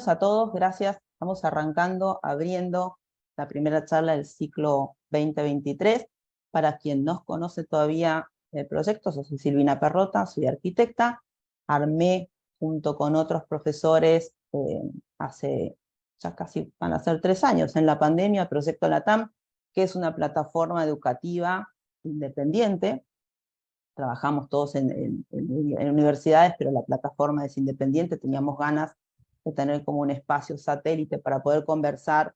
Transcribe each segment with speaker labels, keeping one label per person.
Speaker 1: a todos, gracias. Estamos abriendo la primera charla del ciclo 2023. Para quien no conoce todavía el proyecto, yo soy Silvina Perrota, soy arquitecta. Armé junto con otros profesores hace ya casi van a ser 3 años en la pandemia, el proyecto LATAM, que es una plataforma educativa independiente. Trabajamos todos en universidades, pero la plataforma es independiente. Teníamos ganas de tener como un espacio satélite para poder conversar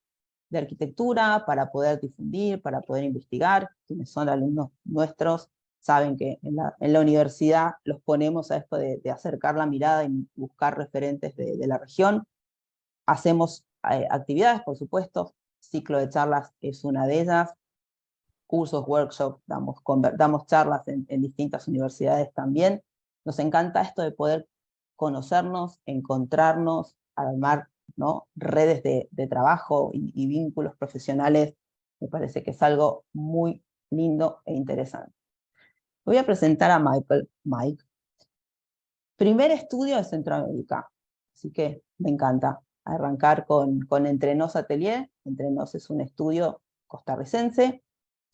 Speaker 1: de arquitectura, para poder difundir, para poder investigar. Quienes son alumnos nuestros saben que en la universidad los ponemos a esto de acercar la mirada y buscar referentes de la región. Hacemos actividades, por supuesto. Ciclo de charlas es una de ellas. Cursos, workshops, damos charlas en distintas universidades también. Nos encanta esto de poder conocernos, encontrarnos, armar, ¿no?, redes de trabajo y vínculos profesionales. Me parece que es algo muy lindo e interesante. Voy a presentar a Mike. Primer estudio de Centroamérica, así que me encanta arrancar con Entre Nos Atelier. Entre Nos es un estudio costarricense.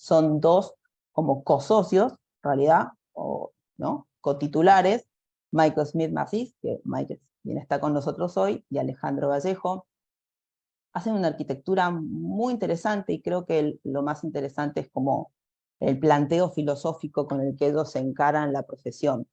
Speaker 1: Son 2 como co-socios, en realidad, o ¿no?, cotitulares, Michael Smith Macís, que Mike bien está con nosotros hoy, y Alejandro Vallejo. Hacen una arquitectura muy interesante y creo que lo más interesante es como el planteo filosófico con el que ellos se encaran la profesión.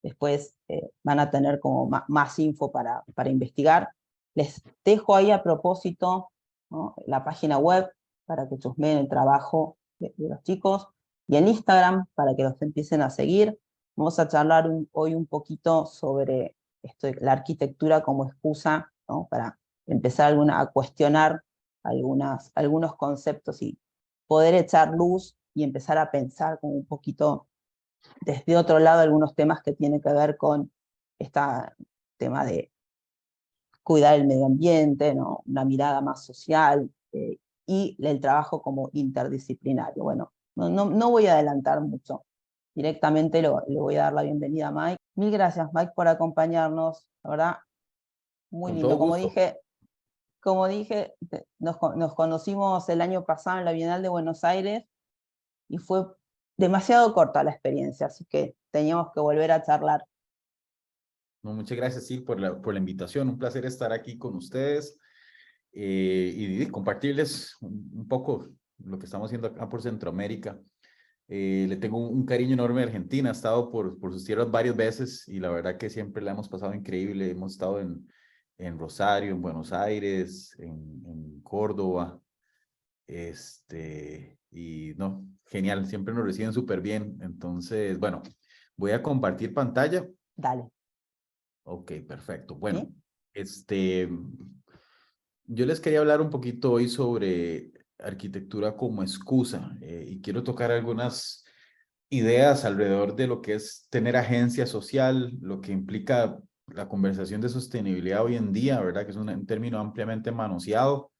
Speaker 1: Después van a tener como más info para investigar. Les dejo ahí a propósito, ¿no?, la página web para que chusmeen el trabajo de los chicos, y en Instagram para que los empiecen a seguir. Vamos a charlar hoy un poquito sobre la arquitectura como excusa, ¿no?, para empezar a cuestionar algunos conceptos y poder echar luz y empezar a pensar como un poquito desde otro lado algunos temas que tienen que ver con este tema de cuidar el medio ambiente, ¿no?, una mirada más social, y el trabajo como interdisciplinario. Bueno, no voy a adelantar mucho. Directamente le voy a dar la bienvenida a Mike. Mil gracias, Mike, por acompañarnos. La verdad, muy
Speaker 2: Con todo
Speaker 1: lindo.
Speaker 2: gusto.
Speaker 1: Como dije, nos conocimos el año pasado en la Bienal de Buenos Aires y fue demasiado corta la experiencia, así que teníamos que volver a charlar.
Speaker 2: No, muchas gracias, sí, por la invitación. Un placer estar aquí con ustedes y compartirles un poco lo que estamos haciendo acá por Centroamérica. Le tengo un cariño enorme a Argentina. He estado por sus tierras varias veces y la verdad que siempre la hemos pasado increíble. Hemos estado en Rosario, en Buenos Aires, en Córdoba. Y no, genial, siempre nos reciben súper bien. Entonces, bueno, voy a compartir pantalla.
Speaker 1: Dale.
Speaker 2: Ok, perfecto. Bueno,
Speaker 1: ¿Sí?
Speaker 2: yo les quería hablar un poquito hoy sobre arquitectura como excusa y quiero tocar algunas ideas alrededor de lo que es tener agencia social, lo que implica la conversación de sostenibilidad hoy en día, ¿verdad? Que es un término ampliamente manoseado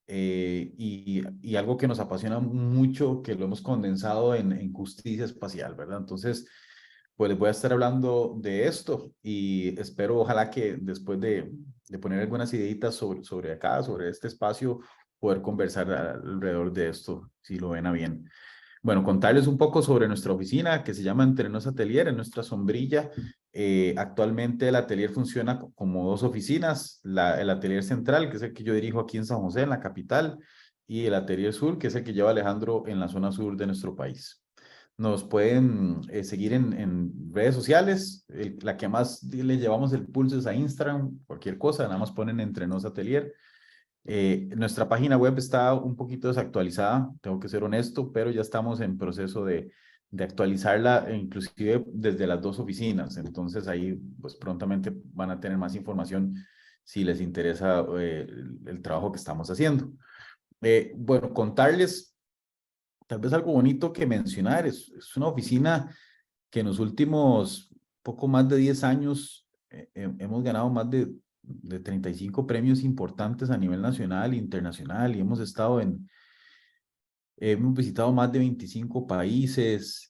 Speaker 2: y algo que nos apasiona mucho, que lo hemos condensado en justicia espacial, ¿verdad? Entonces, pues les voy a estar hablando de esto y espero, ojalá que después de poner algunas ideitas sobre acá, sobre este espacio, poder conversar alrededor de esto, si lo ven a bien. Bueno, contarles un poco sobre nuestra oficina que se llama Entre Nos Atelier, en nuestra sombrilla. Actualmente el atelier funciona como 2 oficinas, el atelier central, que es el que yo dirijo aquí en San José, en la capital, y el atelier sur, que es el que lleva Alejandro en la zona sur de nuestro país. Nos pueden seguir en redes sociales, la que más le llevamos el pulso es a Instagram, cualquier cosa, nada más ponen Entre Nos Atelier. Nuestra página web está un poquito desactualizada, tengo que ser honesto, pero ya estamos en proceso de actualizarla, inclusive desde las 2 oficinas. Entonces ahí pues prontamente van a tener más información si les interesa el trabajo que estamos haciendo. Bueno, contarles tal vez algo bonito que mencionar, es una oficina que en los últimos poco más de 10 años hemos ganado más de 35 premios importantes a nivel nacional e internacional y hemos estado Hemos visitado más de 25 países,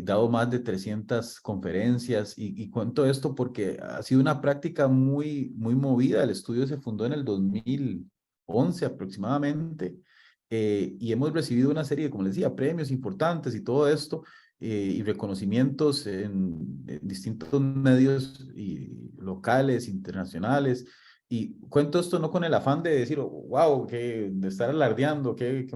Speaker 2: dado más de 300 conferencias y cuento esto porque ha sido una práctica muy movida. El estudio se fundó en el 2011 aproximadamente y hemos recibido una serie, como les decía, premios importantes y todo esto y reconocimientos en distintos medios y locales, internacionales. Y cuento esto no con el afán de decir, wow, de estar alardeando, que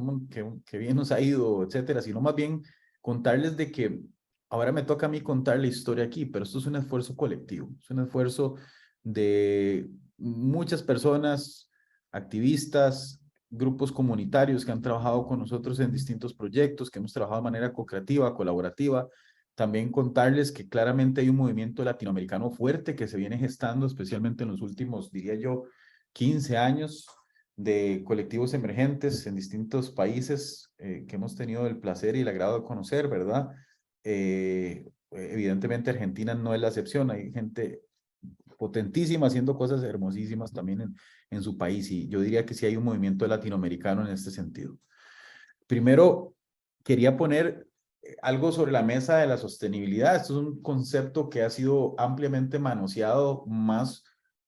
Speaker 2: bien nos ha ido, etcétera, sino más bien contarles de que ahora me toca a mí contar la historia aquí, pero esto es un esfuerzo colectivo, es un esfuerzo de muchas personas, activistas, grupos comunitarios que han trabajado con nosotros en distintos proyectos, que hemos trabajado de manera co-creativa, colaborativa. También contarles que claramente hay un movimiento latinoamericano fuerte que se viene gestando, especialmente en los últimos, diría yo, 15 años de colectivos emergentes en distintos países que hemos tenido el placer y el agrado de conocer, ¿verdad? Evidentemente Argentina no es la excepción, hay gente potentísima haciendo cosas hermosísimas también en su país y yo diría que sí hay un movimiento latinoamericano en este sentido. Primero, quería poner algo sobre la mesa de la sostenibilidad. Esto es un concepto que ha sido ampliamente manoseado más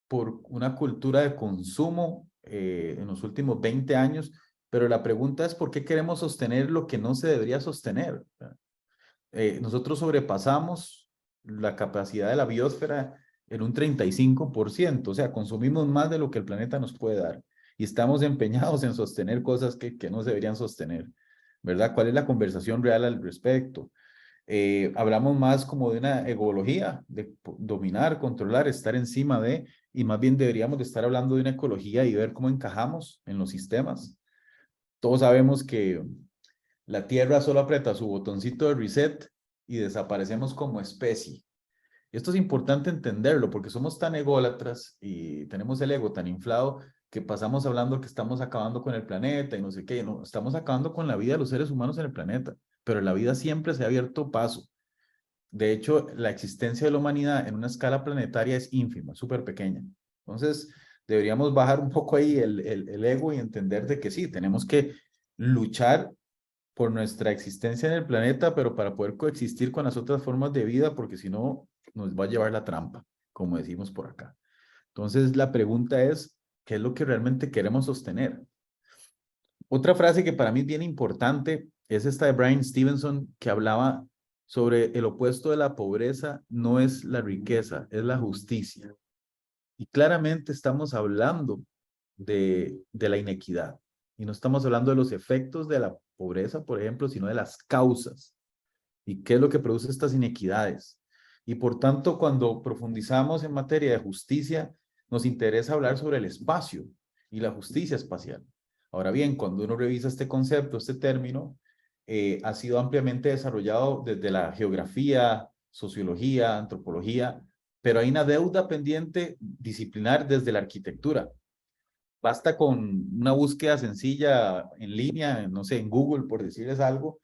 Speaker 2: por una cultura de consumo en los últimos 20 años, pero la pregunta es ¿por qué queremos sostener lo que no se debería sostener? Nosotros sobrepasamos la capacidad de la biosfera en un 35%, o sea, consumimos más de lo que el planeta nos puede dar y estamos empeñados en sostener cosas que no se deberían sostener, ¿verdad? ¿Cuál es la conversación real al respecto? Hablamos más como de una ecología, de dominar, controlar, estar encima de, y más bien deberíamos de estar hablando de una ecología y ver cómo encajamos en los sistemas. Todos sabemos que la Tierra solo aprieta su botoncito de reset y desaparecemos como especie. Esto es importante entenderlo porque somos tan ególatras y tenemos el ego tan inflado que pasamos hablando que estamos acabando con el planeta y no sé qué, no, estamos acabando con la vida de los seres humanos en el planeta, pero la vida siempre se ha abierto paso. De hecho, la existencia de la humanidad en una escala planetaria es ínfima, súper pequeña. Entonces, deberíamos bajar un poco ahí el ego y entender de que sí, tenemos que luchar por nuestra existencia en el planeta, pero para poder coexistir con las otras formas de vida, porque si no, nos va a llevar la trampa, como decimos por acá. Entonces, la pregunta es, ¿qué es lo que realmente queremos sostener? Otra frase que para mí es bien importante es esta de Brian Stevenson, que hablaba sobre el opuesto de la pobreza no es la riqueza, es la justicia. Y claramente estamos hablando de la inequidad. Y no estamos hablando de los efectos de la pobreza, por ejemplo, sino de las causas. ¿Y qué es lo que produce estas inequidades? Y por tanto, cuando profundizamos en materia de justicia, nos interesa hablar sobre el espacio y la justicia espacial. Ahora bien, cuando uno revisa este concepto, este término, ha sido ampliamente desarrollado desde la geografía, sociología, antropología, pero hay una deuda pendiente disciplinar desde la arquitectura. Basta con una búsqueda sencilla en línea, no sé, en Google, por decirles algo,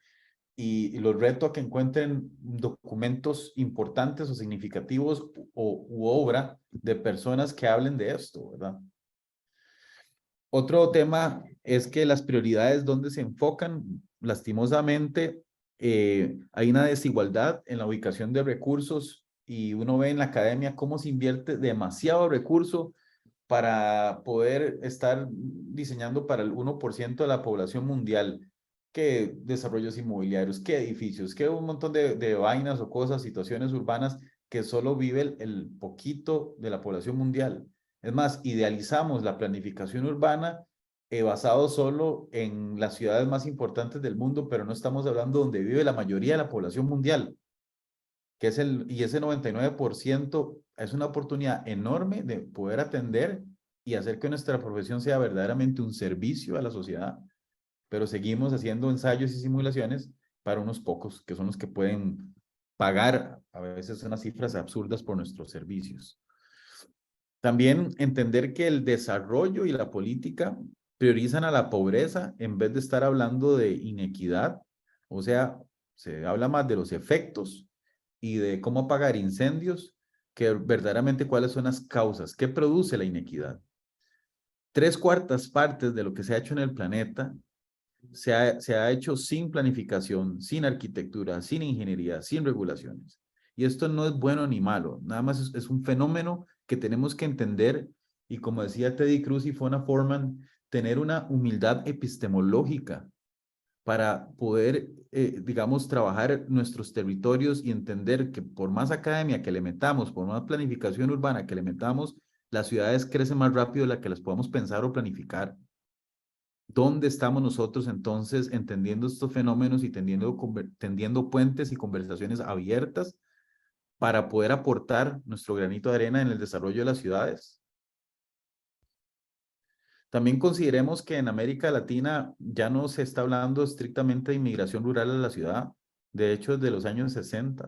Speaker 2: y los reto a que encuentren documentos importantes o significativos u obra de personas que hablen de esto, ¿verdad? Otro tema es que las prioridades donde se enfocan, lastimosamente, hay una desigualdad en la ubicación de recursos y uno ve en la academia cómo se invierte demasiado recurso para poder estar diseñando para el 1% de la población mundial, que desarrollos inmobiliarios, que edificios, que un montón de vainas o cosas, situaciones urbanas que solo vive el poquito de la población mundial. Es más, idealizamos la planificación urbana basado solo en las ciudades más importantes del mundo, pero no estamos hablando donde vive la mayoría de la población mundial, que es y ese 99% es una oportunidad enorme de poder atender y hacer que nuestra profesión sea verdaderamente un servicio a la sociedad, pero seguimos haciendo ensayos y simulaciones para unos pocos, que son los que pueden pagar a veces unas cifras absurdas por nuestros servicios. También entender que el desarrollo y la política priorizan a la pobreza en vez de estar hablando de inequidad, o sea, se habla más de los efectos y de cómo apagar incendios que verdaderamente cuáles son las causas, qué produce la inequidad. 3/4 partes de lo que se ha hecho en el planeta se ha hecho sin planificación, sin arquitectura, sin ingeniería, sin regulaciones. Y esto no es bueno ni malo, nada más es un fenómeno que tenemos que entender y, como decía Teddy Cruz y Fona Forman, tener una humildad epistemológica para poder, digamos, trabajar nuestros territorios y entender que por más academia que le metamos, por más planificación urbana que le metamos, las ciudades crecen más rápido de la que las podamos pensar o planificar. ¿Dónde estamos nosotros entonces entendiendo estos fenómenos y tendiendo puentes y conversaciones abiertas para poder aportar nuestro granito de arena en el desarrollo de las ciudades? También consideremos que en América Latina ya no se está hablando estrictamente de inmigración rural a la ciudad. De hecho, desde los años 60,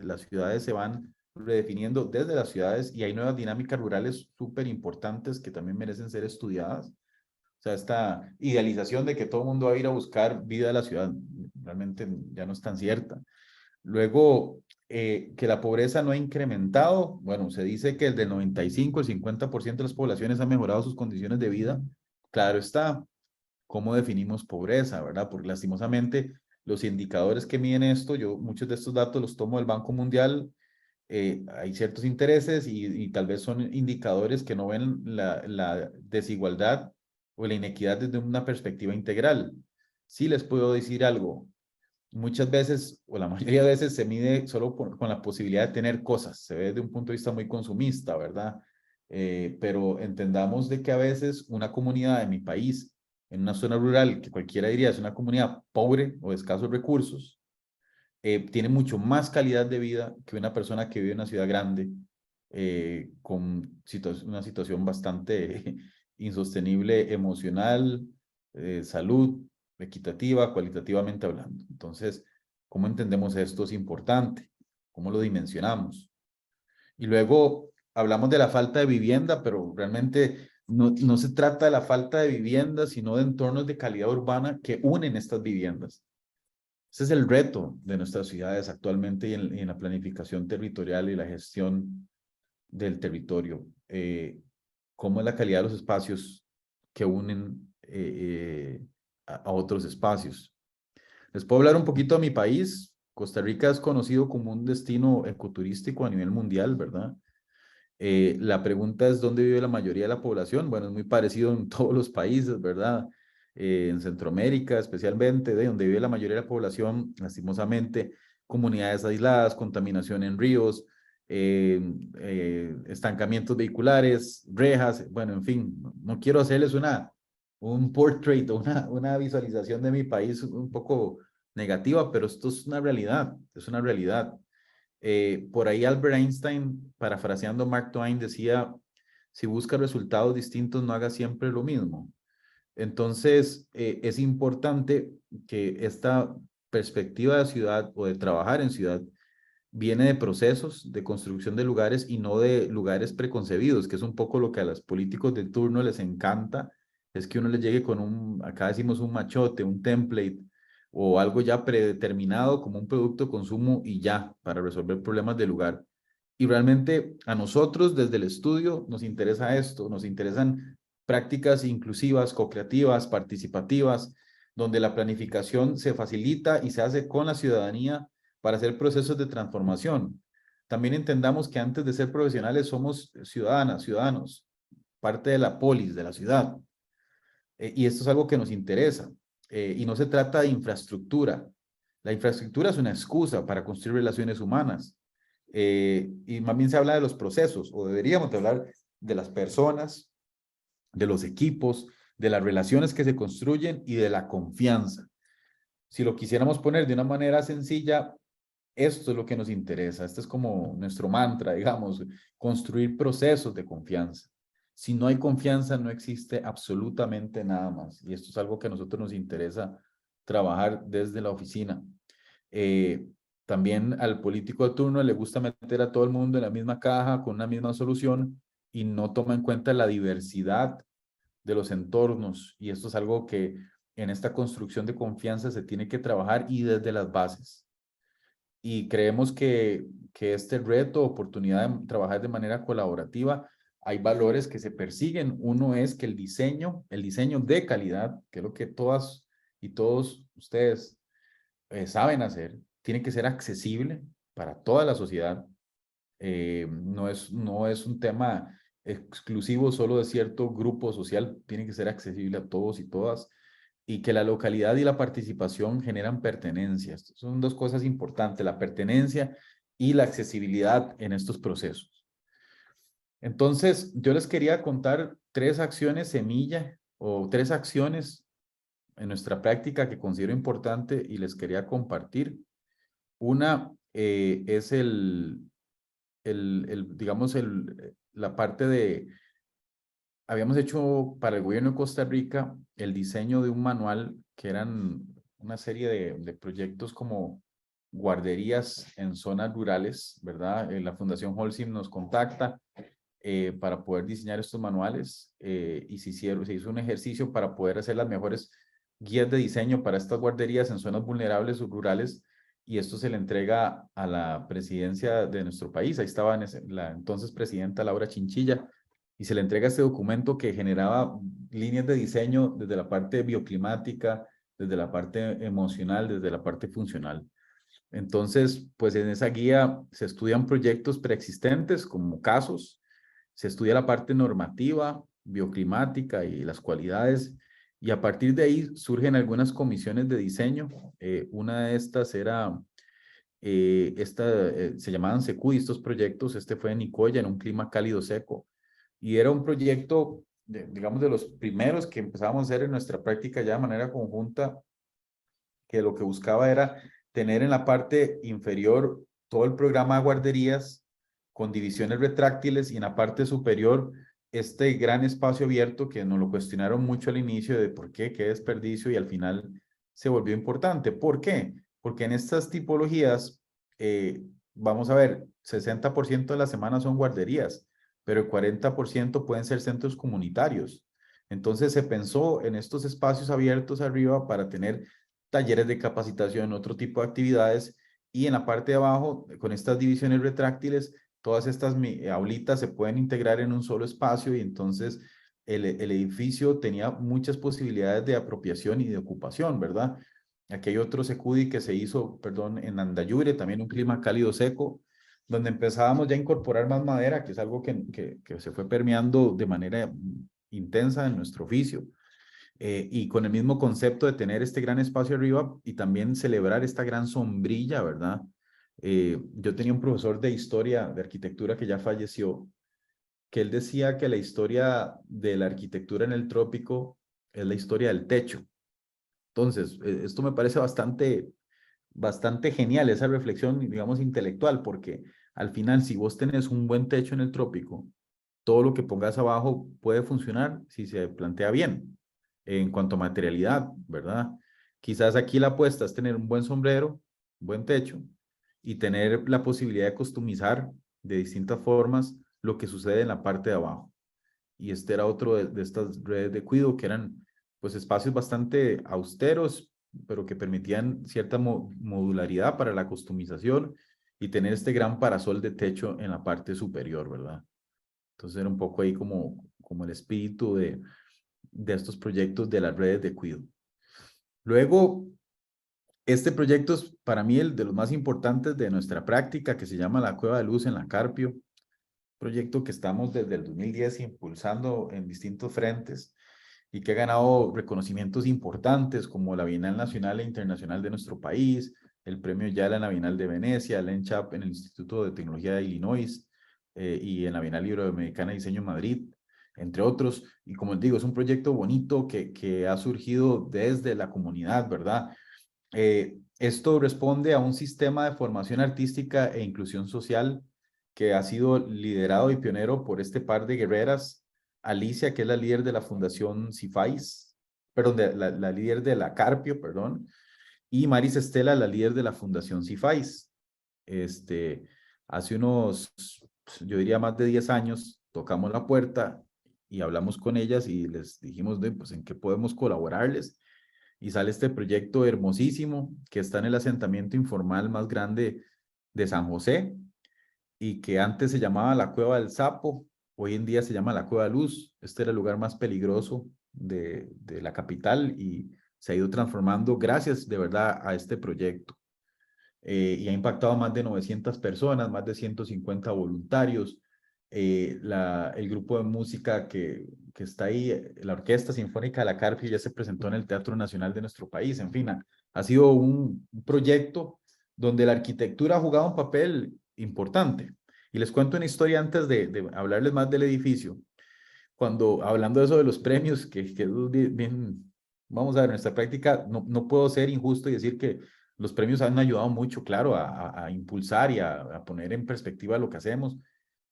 Speaker 2: las ciudades se van redefiniendo desde las ciudades y hay nuevas dinámicas rurales súper importantes que también merecen ser estudiadas. O sea, esta idealización de que todo el mundo va a ir a buscar vida a la ciudad realmente ya no es tan cierta. Luego, que la pobreza no ha incrementado. Bueno, se dice que el del 95, el 50% de las poblaciones han mejorado sus condiciones de vida. Claro está, ¿cómo definimos pobreza, verdad? Porque lastimosamente los indicadores que miden esto, muchos de estos datos los tomo del Banco Mundial. Hay ciertos intereses y tal vez son indicadores que no ven la desigualdad o la inequidad desde una perspectiva integral. Sí les puedo decir algo. Muchas veces, o la mayoría de veces, se mide solo con la posibilidad de tener cosas. Se ve desde un punto de vista muy consumista, ¿verdad? Pero entendamos de que a veces una comunidad de mi país, en una zona rural, que cualquiera diría es una comunidad pobre o de escasos recursos, tiene mucho más calidad de vida que una persona que vive en una ciudad grande con una situación bastante insostenible emocional, salud, equitativa, cualitativamente hablando. Entonces, ¿cómo entendemos esto? Es importante. ¿Cómo lo dimensionamos? Y luego hablamos de la falta de vivienda, pero realmente no se trata de la falta de vivienda, sino de entornos de calidad urbana que unen estas viviendas. Ese es el reto de nuestras ciudades actualmente y en la planificación territorial y la gestión del territorio. ¿Cómo es la calidad de los espacios que unen a otros espacios? Les puedo hablar un poquito de mi país. Costa Rica es conocido como un destino ecoturístico a nivel mundial, ¿verdad? La pregunta es, ¿dónde vive la mayoría de la población? Bueno, es muy parecido en todos los países, ¿verdad? En Centroamérica, especialmente, de donde vive la mayoría de la población, lastimosamente, comunidades aisladas, contaminación en ríos, estancamientos vehiculares, rejas, bueno, en fin, no quiero hacerles un portrait o una visualización de mi país un poco negativa, pero esto es una realidad, es una realidad. Por ahí Albert Einstein, parafraseando Mark Twain, decía, si busca resultados distintos, no haga siempre lo mismo. Entonces, es importante que esta perspectiva de ciudad o de trabajar en ciudad viene de procesos de construcción de lugares y no de lugares preconcebidos, que es un poco lo que a los políticos de turno les encanta, es que uno les llegue con acá decimos un machote, un template, o algo ya predeterminado como un producto de consumo y ya, para resolver problemas del lugar. Y realmente a nosotros desde el estudio nos interesa esto, nos interesan prácticas inclusivas, co-creativas, participativas, donde la planificación se facilita y se hace con la ciudadanía para hacer procesos de transformación. También entendamos que antes de ser profesionales somos ciudadanas, ciudadanos, parte de la polis, de la ciudad. Y esto es algo que nos interesa. Y no se trata de infraestructura. La infraestructura es una excusa para construir relaciones humanas. Y más bien se habla de los procesos, o deberíamos de hablar de las personas, de los equipos, de las relaciones que se construyen y de la confianza. Si lo quisiéramos poner de una manera sencilla, esto es lo que nos interesa. Este es como nuestro mantra, digamos, construir procesos de confianza. Si no hay confianza, no existe absolutamente nada más. Y esto es algo que a nosotros nos interesa trabajar desde la oficina. Eh, También al político de turno le gusta meter a todo el mundo en la misma caja con una misma solución y no toma en cuenta la diversidad de los entornos. Y esto es algo que en esta construcción de confianza se tiene que trabajar y desde las bases. Y creemos que este reto, oportunidad de trabajar de manera colaborativa, hay valores que se persiguen. Uno es que el diseño de calidad, que es lo que todas y todos ustedes saben hacer, tiene que ser accesible para toda la sociedad. No es un tema exclusivo solo de cierto grupo social, tiene que ser accesible a todos y todas, y que la localidad y la participación generan pertenencia. Son dos cosas importantes, la pertenencia y la accesibilidad en estos procesos. Entonces, yo les quería contar 3 acciones semilla o 3 acciones en nuestra práctica que considero importante y les quería compartir. Una es digamos, la parte de, habíamos hecho para el gobierno de Costa Rica el diseño de un manual que eran una serie de proyectos como guarderías en zonas rurales, ¿verdad? La Fundación Holcim nos contacta para poder diseñar estos manuales y se hizo un ejercicio para poder hacer las mejores guías de diseño para estas guarderías en zonas vulnerables o rurales, y esto se le entrega a la presidencia de nuestro país. Ahí estaba la entonces presidenta Laura Chinchilla, y se le entrega este documento que generaba líneas de diseño desde la parte bioclimática, desde la parte emocional, desde la parte funcional. Entonces, pues en esa guía se estudian proyectos preexistentes como casos, se estudia la parte normativa, bioclimática y las cualidades, y a partir de ahí surgen algunas comisiones de diseño. Una de estas era, se llamaban SECUDI, estos proyectos. Este fue en Nicoya, en un clima cálido seco, y era un proyecto, digamos, de los primeros que empezábamos a hacer en nuestra práctica ya de manera conjunta, que lo que buscaba era tener en la parte inferior todo el programa de guarderías con divisiones retráctiles, y en la parte superior este gran espacio abierto que nos lo cuestionaron mucho al inicio de por qué, qué desperdicio, y al final se volvió importante. ¿Por qué? Porque en estas tipologías, vamos a ver, 60% de la semana son guarderías, pero el 40% pueden ser centros comunitarios. Entonces se pensó en estos espacios abiertos arriba para tener talleres de capacitación, otro tipo de actividades, y en la parte de abajo, con estas divisiones retráctiles, todas estas aulitas se pueden integrar en un solo espacio, y entonces el edificio tenía muchas posibilidades de apropiación y de ocupación, ¿verdad? Aquí hay otro SECUDI que se hizo, perdón, en Andayure, también un clima cálido seco, donde empezábamos ya a incorporar más madera, que es algo que se fue permeando de manera intensa en nuestro oficio. Y con el mismo concepto de tener este gran espacio arriba y también celebrar esta gran sombrilla, ¿verdad? Yo tenía un profesor de historia, de arquitectura, que ya falleció, que él decía que la historia de la arquitectura en el trópico es la historia del techo. Entonces, esto me parece bastante genial, esa reflexión, digamos, intelectual, porque al final, si vos tenés un buen techo en el trópico, todo lo que pongas abajo puede funcionar si se plantea bien en cuanto a materialidad, ¿verdad? Quizás aquí la apuesta es tener un buen sombrero, un buen techo, y tener la posibilidad de customizar de distintas formas lo que sucede en la parte de abajo. Y este era otro de estas redes de cuidado, que eran pues espacios bastante austeros, pero que permitían cierta modularidad para la customización y tener este gran parasol de techo en la parte superior, ¿verdad? Entonces era un poco ahí como el espíritu de estos proyectos de las redes de cuidado. Luego, este proyecto es para mí el de los más importantes de nuestra práctica, que se llama La Cueva de Luz en la Carpio, proyecto que estamos desde el 2010 impulsando en distintos frentes y que ha ganado reconocimientos importantes como la Bienal Nacional e Internacional de nuestro país, el Premio Yala en la Bienal de Venecia, el ENCHAP en el Instituto de Tecnología de Illinois y en la Bienal Iberoamericana de Diseño Madrid, entre otros. Y como les digo, es un proyecto bonito que ha surgido desde la comunidad, ¿verdad? Esto responde a un sistema de formación artística e inclusión social que ha sido liderado y pionero por este par de guerreras, Alicia, que es la líder de la Fundación Cifais, perdón, la líder de la Carpio, perdón, y Maris Estela, la líder de la Fundación Cifais. Hace unos, yo diría más de 10 años, tocamos la puerta y hablamos con ellas y les dijimos, pues, en qué podemos colaborarles. Y sale este proyecto hermosísimo que está en el asentamiento informal más grande de San José, y que antes se llamaba la Cueva del Sapo, hoy en día se llama la Cueva de Luz. Este era el lugar más peligroso de la capital, y se ha ido transformando gracias de verdad a este proyecto. Y ha impactado a más de 900 personas, más de 150 voluntarios. El grupo de música que está ahí, la Orquesta Sinfónica de la Carpio, ya se presentó en el Teatro Nacional de nuestro país. En fin, ha sido un proyecto donde la arquitectura ha jugado un papel importante. Y les cuento una historia antes de hablarles más del edificio. Cuando, hablando de eso de los premios, que es bien, vamos a ver, en nuestra práctica no puedo ser injusto y decir que los premios han ayudado mucho, claro, a impulsar y a poner en perspectiva lo que hacemos,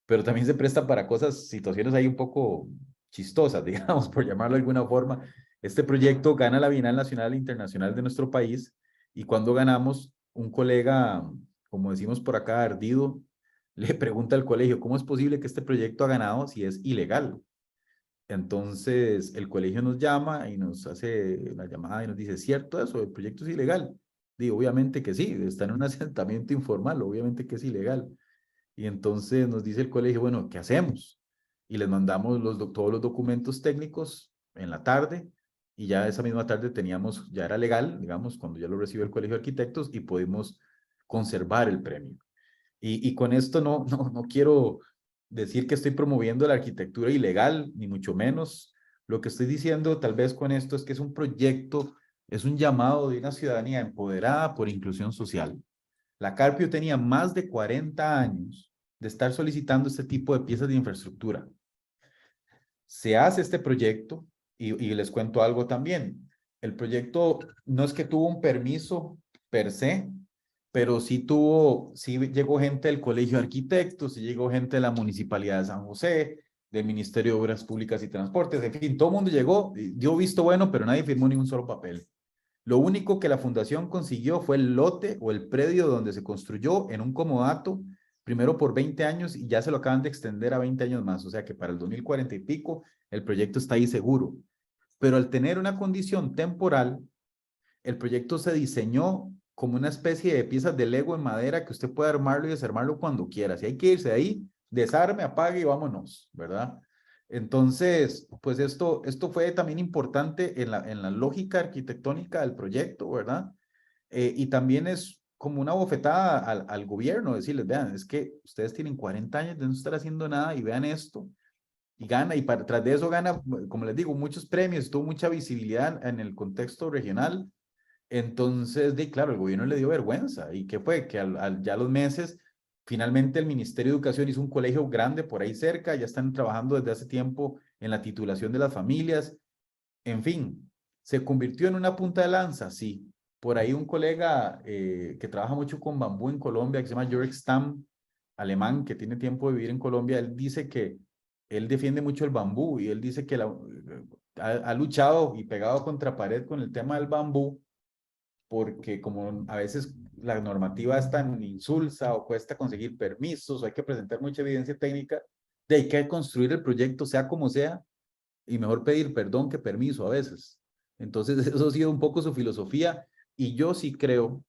Speaker 2: pero también se presta para cosas, situaciones ahí un poco chistosas, digamos, por llamarlo de alguna forma. Este proyecto gana la Bienal Nacional e Internacional de nuestro país, y cuando ganamos, un colega, como decimos por acá, ardido, le pregunta al colegio, ¿cómo es posible que este proyecto ha ganado si es ilegal? Entonces, el colegio nos llama y nos hace la llamada y nos dice, ¿cierto eso? ¿El proyecto es ilegal? Digo, obviamente que sí, está en un asentamiento informal, obviamente que es ilegal. Y entonces nos dice el colegio, bueno, ¿qué hacemos? Y les mandamos todos los documentos técnicos en la tarde, y ya esa misma tarde teníamos, ya era legal, digamos, cuando ya lo recibió el Colegio de Arquitectos, y pudimos conservar el premio. Y con esto no quiero decir que estoy promoviendo la arquitectura ilegal, ni mucho menos. Lo que estoy diciendo tal vez con esto es que es un proyecto, es un llamado de una ciudadanía empoderada por inclusión social. La Carpio tenía más de 40 años de estar solicitando este tipo de piezas de infraestructura. Se hace este proyecto y les cuento algo también. El proyecto no es que tuvo un permiso per se, pero sí llegó gente del Colegio de Arquitectos, sí llegó gente de la Municipalidad de San José, del Ministerio de Obras Públicas y Transportes, en fin, todo el mundo llegó, dio visto bueno, pero nadie firmó ni un solo papel. Lo único que la fundación consiguió fue el lote o el predio donde se construyó en un comodato, primero por 20 años, y ya se lo acaban de extender a 20 años más, o sea que para el 2040 y pico el proyecto está ahí seguro. Pero al tener una condición temporal, el proyecto se diseñó como una especie de piezas de Lego en madera que usted puede armarlo y desarmarlo cuando quiera. Si hay que irse de ahí, desarme, apague y vámonos, ¿verdad? Entonces, pues esto fue también importante en la lógica arquitectónica del proyecto, ¿verdad? Y también es como una bofetada al gobierno, decirles, vean, es que ustedes tienen 40 años de no estar haciendo nada y vean esto, y gana, y tras de eso gana, como les digo, muchos premios, tuvo mucha visibilidad en el contexto regional. Entonces, claro, el gobierno le dio vergüenza. ¿Y qué fue? Que ya a los meses, finalmente el Ministerio de Educación hizo un colegio grande por ahí cerca, ya están trabajando desde hace tiempo en la titulación de las familias. En fin, ¿se convirtió en una punta de lanza? Sí. Por ahí un colega que trabaja mucho con bambú en Colombia, que se llama Jörg Stamm, alemán, que tiene tiempo de vivir en Colombia, él dice que él defiende mucho el bambú, y él dice que ha luchado y pegado contra pared con el tema del bambú, porque como a veces la normativa es tan insulsa o cuesta conseguir permisos o hay que presentar mucha evidencia técnica, de hay que construir el proyecto sea como sea, y mejor pedir perdón que permiso a veces. Entonces eso ha sido un poco su filosofía, y yo sí creo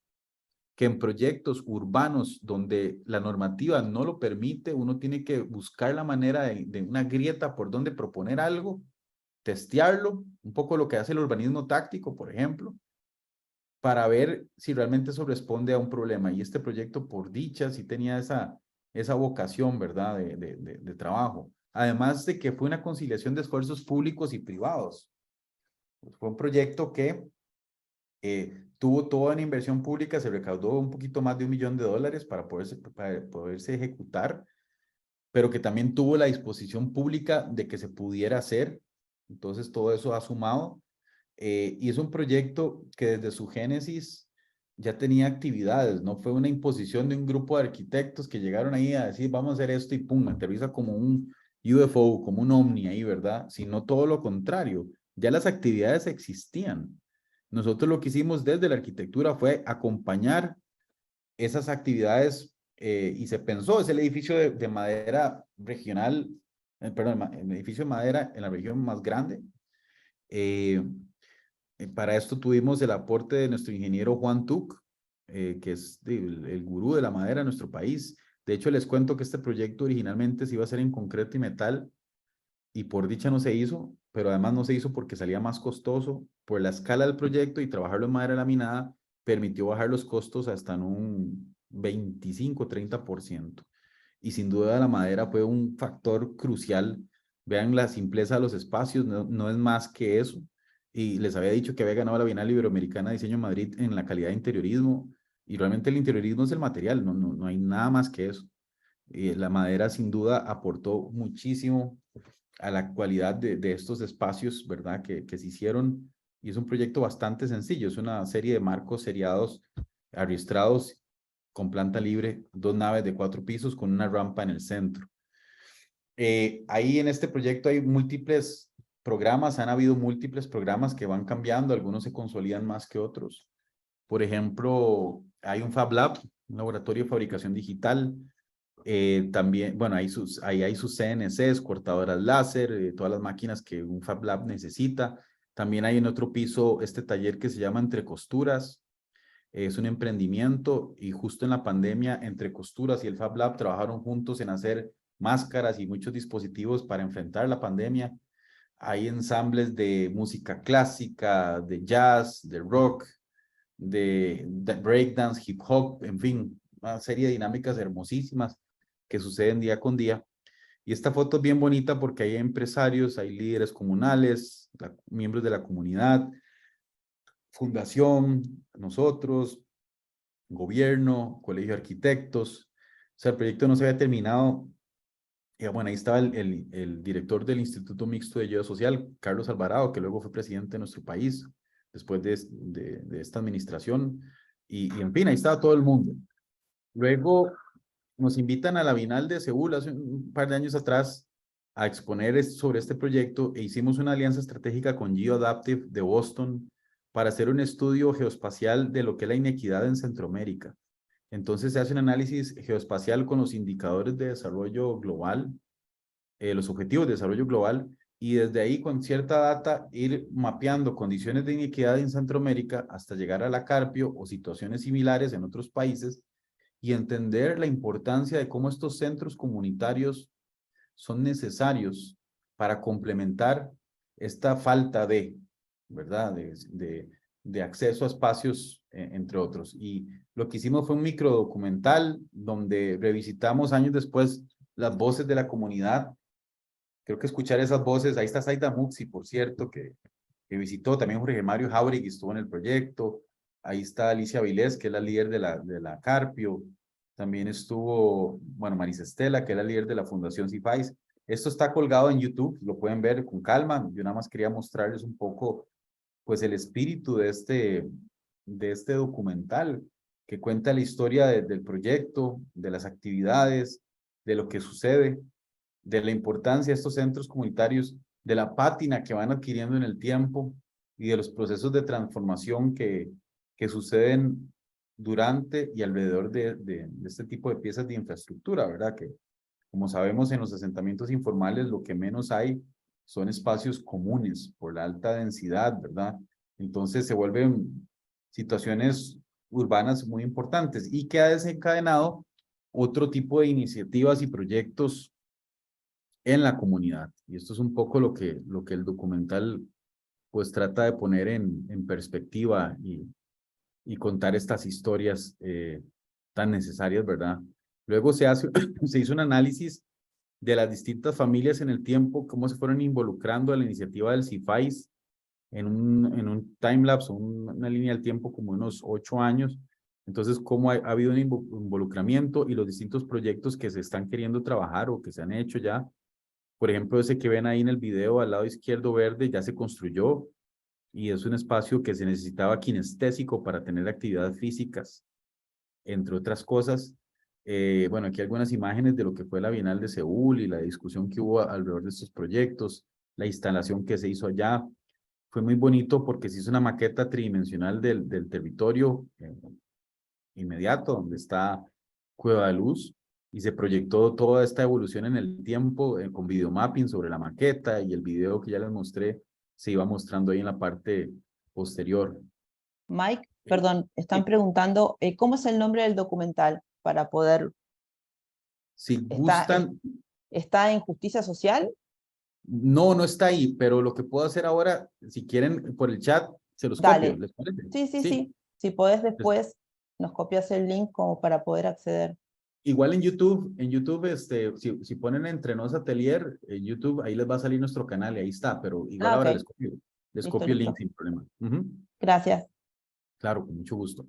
Speaker 2: que en proyectos urbanos donde la normativa no lo permite, uno tiene que buscar la manera de una grieta por donde proponer algo, testearlo, un poco lo que hace el urbanismo táctico, por ejemplo, para ver si realmente eso responde a un problema. Y este proyecto, por dicha, sí tenía esa vocación, ¿verdad?, de trabajo. Además de que fue una conciliación de esfuerzos públicos y privados. Fue un proyecto que tuvo toda una inversión pública, se recaudó un poquito más de $1 millón para poderse ejecutar, pero que también tuvo la disposición pública de que se pudiera hacer. Entonces, todo eso ha sumado. Y es un proyecto que desde su génesis ya tenía actividades, no fue una imposición de un grupo de arquitectos que llegaron ahí a decir, vamos a hacer esto y pum, aterriza como un UFO, como un ovni ahí, ¿verdad? Sino todo lo contrario, ya las actividades existían. Nosotros lo que hicimos desde la arquitectura fue acompañar esas actividades, y se pensó, es el edificio de madera regional, perdón, el edificio de madera en la región más grande. Para esto tuvimos el aporte de nuestro ingeniero Juan Tuc, que es el gurú de la madera en nuestro país. De hecho, les cuento que este proyecto originalmente se iba a hacer en concreto y metal, y por dicha no se hizo, pero además no se hizo porque salía más costoso por la escala del proyecto, y trabajarlo en madera laminada permitió bajar los costos hasta en un 25-30%. Y sin duda la madera fue un factor crucial. Vean la simpleza de los espacios, no es más que eso. Y les había dicho que había ganado la Bienal Iberoamericana de Diseño en Madrid en la calidad de interiorismo, y realmente el interiorismo es el material, no hay nada más que eso. Y la madera sin duda aportó muchísimo a la cualidad de estos espacios, ¿verdad? Que se hicieron, y es un proyecto bastante sencillo, es una serie de marcos seriados, arriestrados, con planta libre, 2 naves de 4 pisos con una rampa en el centro. Ahí en este proyecto hay múltiples programas, han habido múltiples programas que van cambiando, algunos se consolidan más que otros. Por ejemplo, hay un Fab Lab, un laboratorio de fabricación digital. También, bueno, ahí hay sus CNCs, cortadoras láser, todas las máquinas que un Fab Lab necesita. También hay en otro piso este taller que se llama Entre Costuras. Es un emprendimiento, y justo en la pandemia, Entre Costuras y el Fab Lab trabajaron juntos en hacer máscaras y muchos dispositivos para enfrentar la pandemia. Hay ensambles de música clásica, de jazz, de rock, de breakdance, hip hop, en fin, una serie de dinámicas hermosísimas que suceden día con día. Y esta foto es bien bonita porque hay empresarios, hay líderes comunales, miembros de la comunidad, fundación, nosotros, gobierno, colegio de arquitectos. O sea, el proyecto no se había terminado. Y bueno, ahí estaba el director del Instituto Mixto de Ayuda Social, Carlos Alvarado, que luego fue presidente de nuestro país después de esta administración. Y en fin, ahí estaba todo el mundo. Luego nos invitan a la Bienal de Seúl hace un par de años atrás a exponer sobre este proyecto, e hicimos una alianza estratégica con GeoAdaptive de Boston para hacer un estudio geoespacial de lo que es la inequidad en Centroamérica. Entonces se hace un análisis geoespacial con los indicadores de desarrollo global, los objetivos de desarrollo global, y desde ahí con cierta data ir mapeando condiciones de inequidad en Centroamérica hasta llegar a la Carpio o situaciones similares en otros países, y entender la importancia de cómo estos centros comunitarios son necesarios para complementar esta falta de, ¿verdad? De acceso a espacios, entre otros. Y lo que hicimos fue un microdocumental donde revisitamos años después las voces de la comunidad. Creo que escuchar esas voces, ahí está Zaida Muxi, por cierto, que visitó, también Jorge Mario Jauregui estuvo en el proyecto, ahí está Alicia Vilés, que es la líder de la Carpio, también estuvo, bueno, Marisa Estela, que es la líder de la Fundación CIFAIS. Esto está colgado en YouTube, lo pueden ver con calma. Yo nada más quería mostrarles un poco, pues, el espíritu de este documental, que cuenta la historia del proyecto, de las actividades, de lo que sucede, de la importancia de estos centros comunitarios, de la pátina que van adquiriendo en el tiempo, y de los procesos de transformación que suceden durante y alrededor de este tipo de piezas de infraestructura, ¿verdad? Que, como sabemos, en los asentamientos informales lo que menos hay son espacios comunes por la alta densidad, ¿verdad? Entonces se vuelven situaciones urbanas muy importantes, y que ha desencadenado otro tipo de iniciativas y proyectos en la comunidad. Y esto es un poco lo que el documental pues trata de poner en perspectiva, y contar estas historias tan necesarias, ¿verdad? Luego se hizo un análisis de las distintas familias en el tiempo, cómo se fueron involucrando a la iniciativa del CIFAIS en un timelapse, una línea del tiempo como unos 8 años. Entonces, cómo ha habido un involucramiento y los distintos proyectos que se están queriendo trabajar o que se han hecho ya. Por ejemplo, ese que ven ahí en el video al lado izquierdo verde ya se construyó, y es un espacio que se necesitaba kinestésico para tener actividades físicas, entre otras cosas. Bueno, aquí algunas imágenes de lo que fue la Bienal de Seúl y la discusión que hubo alrededor de estos proyectos, la instalación que se hizo allá. Fue muy bonito porque se hizo una maqueta tridimensional del territorio inmediato, donde está Cueva de Luz, y se proyectó toda esta evolución en el tiempo con videomapping sobre la maqueta, y el video que ya les mostré se iba mostrando ahí en la parte posterior.
Speaker 1: Mike, perdón, están preguntando, ¿cómo es el nombre del documental para poder...
Speaker 2: Si gustan...
Speaker 1: ¿Está en Justicia Social?
Speaker 2: No, no está ahí, pero lo que puedo hacer ahora, si quieren, por el chat, se los copio,
Speaker 1: Dale.
Speaker 2: ¿les parece?
Speaker 1: Sí, sí,
Speaker 2: Sí.
Speaker 1: sí. Si podés
Speaker 2: les-
Speaker 1: después, nos copias el link como para poder acceder.
Speaker 2: Igual en YouTube, si ponen Entre Nos Atelier, en YouTube, ahí les va a salir nuestro canal y ahí está, pero igual
Speaker 1: Ah,
Speaker 2: ahora
Speaker 1: ok.
Speaker 2: les
Speaker 1: Listo,
Speaker 2: copio el link
Speaker 1: listo.
Speaker 2: sin problema. Ujú.
Speaker 1: Gracias.
Speaker 2: Claro, con mucho gusto.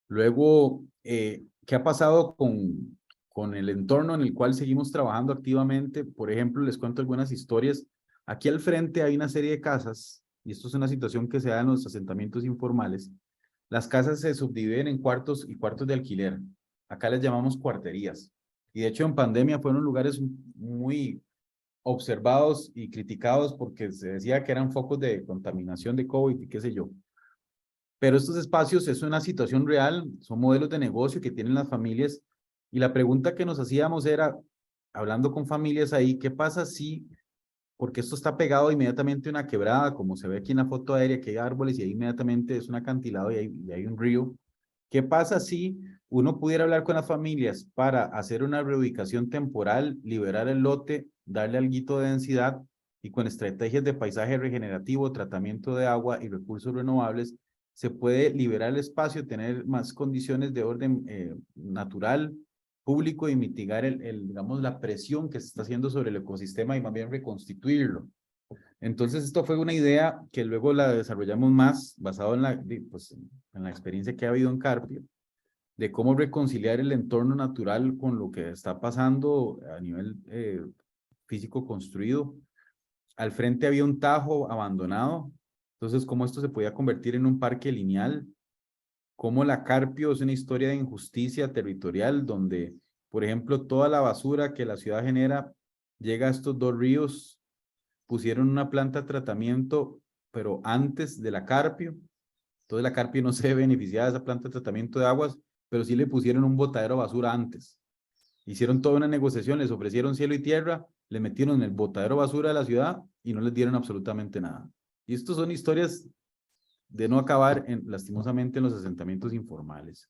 Speaker 2: Luego, ¿qué ha pasado con el entorno en el cual seguimos trabajando activamente? Por ejemplo, les cuento algunas historias. Aquí al frente hay una serie de casas, y esto es una situación que se da en los asentamientos informales. Las casas se subdividen en cuartos y cuartos de alquiler. Acá les llamamos cuarterías. Y de hecho, en pandemia fueron lugares muy observados y criticados porque se decía que eran focos de contaminación de COVID y qué sé yo. Pero estos espacios es una situación real, son modelos de negocio que tienen las familias y la pregunta que nos hacíamos era, hablando con familias ahí, ¿qué pasa si, porque esto está pegado inmediatamente a una quebrada, como se ve aquí en la foto aérea, que hay árboles y ahí inmediatamente es un acantilado y hay un río? ¿Qué pasa si uno pudiera hablar con las familias para hacer una reubicación temporal, liberar el lote, darle alguito de densidad y con estrategias de paisaje regenerativo, tratamiento de agua y recursos renovables, se puede liberar el espacio, tener más condiciones de orden natural, público y mitigar digamos, la presión que se está haciendo sobre el ecosistema y más bien reconstituirlo? Entonces, esto fue una idea que luego la desarrollamos más basado pues, en la experiencia que ha habido en Carpio, de cómo reconciliar el entorno natural con lo que está pasando a nivel físico construido. Al frente había un tajo abandonado, entonces cómo esto se podía convertir en un parque lineal, cómo la Carpio es una historia de injusticia territorial donde, por ejemplo, toda la basura que la ciudad genera llega a estos dos ríos, pusieron una planta de tratamiento, pero antes de la Carpio. Entonces la Carpio no se ve beneficiada de esa planta de tratamiento de aguas, pero sí le pusieron un botadero de basura antes. Hicieron toda una negociación, les ofrecieron cielo y tierra, le metieron en el botadero de basura de la ciudad y no les dieron absolutamente nada. Y estos son historias de no acabar, lastimosamente, en los asentamientos informales.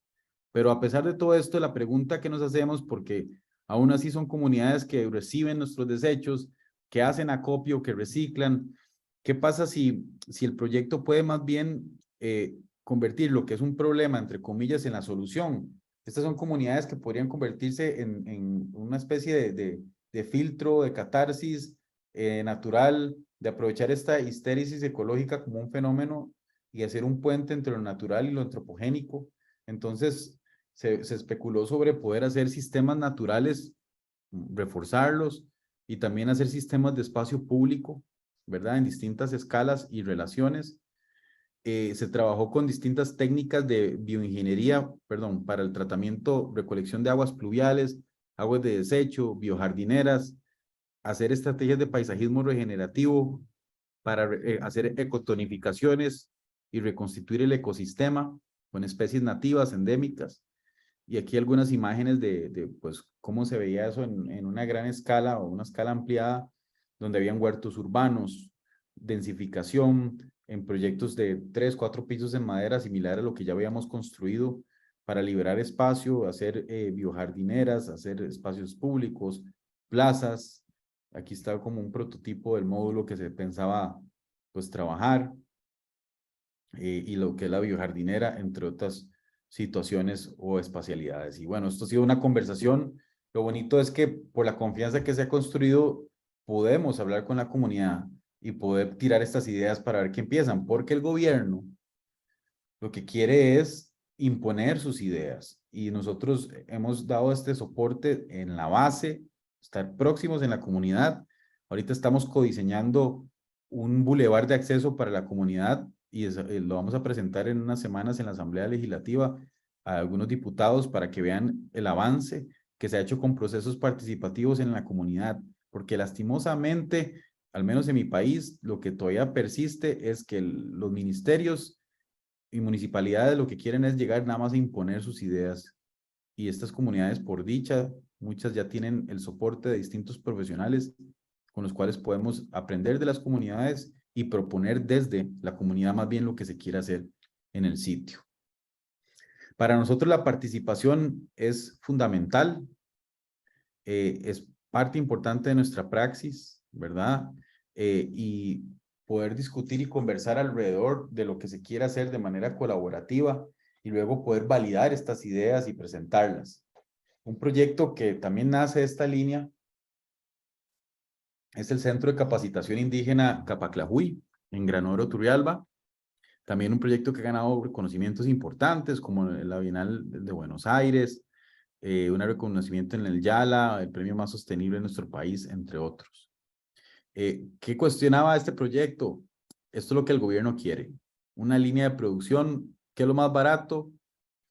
Speaker 2: Pero a pesar de todo esto, la pregunta que nos hacemos, porque aún así son comunidades que reciben nuestros desechos, que hacen acopio, que reciclan, ¿qué pasa si el proyecto puede más bien convertir lo que es un problema, entre comillas, en la solución? Estas son comunidades que podrían convertirse en una especie de filtro, de catarsis natural, de aprovechar esta histéresis ecológica como un fenómeno y hacer un puente entre lo natural y lo antropogénico. Entonces, se especuló sobre poder hacer sistemas naturales, reforzarlos y también hacer sistemas de espacio público, ¿verdad? En distintas escalas y relaciones. Se trabajó con distintas técnicas de bioingeniería, perdón, para el tratamiento, recolección de aguas pluviales, aguas de desecho, biojardineras, hacer estrategias de paisajismo regenerativo, para hacer ecotonificaciones y reconstituir el ecosistema con especies nativas, endémicas. Y aquí algunas imágenes pues, cómo se veía eso en una gran escala o una escala ampliada, donde habían huertos urbanos, densificación, en proyectos de 3, 4 pisos en madera, similar a lo que ya habíamos construido para liberar espacio, hacer biojardineras, hacer espacios públicos, plazas. Aquí está como un prototipo del módulo que se pensaba pues trabajar y lo que es la biojardinera, entre otras situaciones o espacialidades. Y bueno, esto ha sido una conversación. Lo bonito es que por la confianza que se ha construido, podemos hablar con la comunidad y poder tirar estas ideas para ver qué empiezan, porque el gobierno lo que quiere es imponer sus ideas y nosotros hemos dado este soporte en la base, estar próximos en la comunidad. Ahorita estamos codiseñando un bulevar de acceso para la comunidad y lo vamos a presentar en unas semanas en la Asamblea Legislativa a algunos diputados para que vean el avance que se ha hecho con procesos participativos en la comunidad, porque lastimosamente, al menos en mi país, lo que todavía persiste es que los ministerios y municipalidades lo que quieren es llegar nada más a imponer sus ideas. Y estas comunidades, por dicha, muchas ya tienen el soporte de distintos profesionales con los cuales podemos aprender de las comunidades y proponer desde la comunidad más bien lo que se quiere hacer en el sitio. Para nosotros la participación es fundamental, es parte importante de nuestra praxis, ¿verdad? y poder discutir y conversar alrededor de lo que se quiere hacer de manera colaborativa y luego poder validar estas ideas y presentarlas. Un proyecto que también nace de esta línea es el Centro de Capacitación Indígena Capaclajuy, en Granoro, Turrialba. También un proyecto que ha ganado reconocimientos importantes, como la Bienal de Buenos Aires, un reconocimiento en el YALA, el premio más sostenible en nuestro país, entre otros. ¿Qué cuestionaba este proyecto? Esto es lo que el gobierno quiere. Una línea de producción que es lo más barato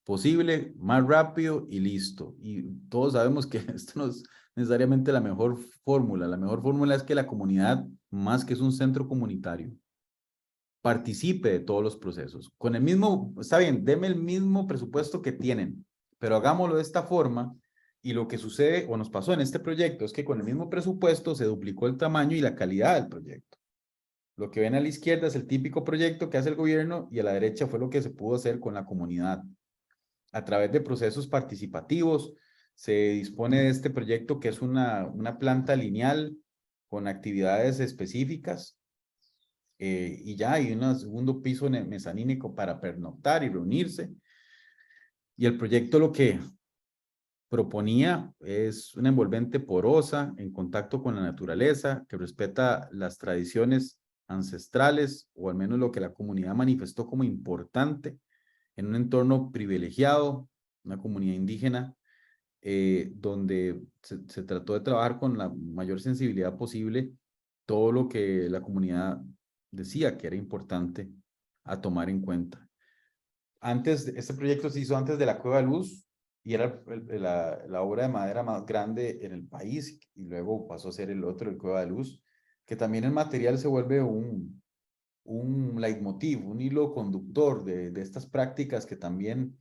Speaker 2: posible, más rápido y listo. Y todos sabemos que esto no es necesariamente la mejor fórmula. La mejor fórmula es que la comunidad, más que es un centro comunitario, participe de todos los procesos. Con el mismo, está bien, deme el mismo presupuesto que tienen, pero hagámoslo de esta forma. Y lo que sucede o nos pasó en este proyecto es que con el mismo presupuesto se duplicó el tamaño y la calidad del proyecto. Lo que ven a la izquierda es el típico proyecto que hace el gobierno y a la derecha fue lo que se pudo hacer con la comunidad. A través de procesos participativos se dispone de este proyecto que es una planta lineal con actividades específicas y ya hay un segundo piso mezanínico para pernoctar y reunirse. Y el proyecto lo que proponía es una envolvente porosa en contacto con la naturaleza que respeta las tradiciones ancestrales o al menos lo que la comunidad manifestó como importante en un entorno privilegiado, una comunidad indígena, donde se trató de trabajar con la mayor sensibilidad posible todo lo que la comunidad decía que era importante a tomar en cuenta. Este proyecto se hizo antes de la Cueva de Luz y era la obra de madera más grande en el país y luego pasó a ser el otro, el Cueva de Luz, que también el material se vuelve un leitmotiv, un hilo conductor de estas prácticas que también,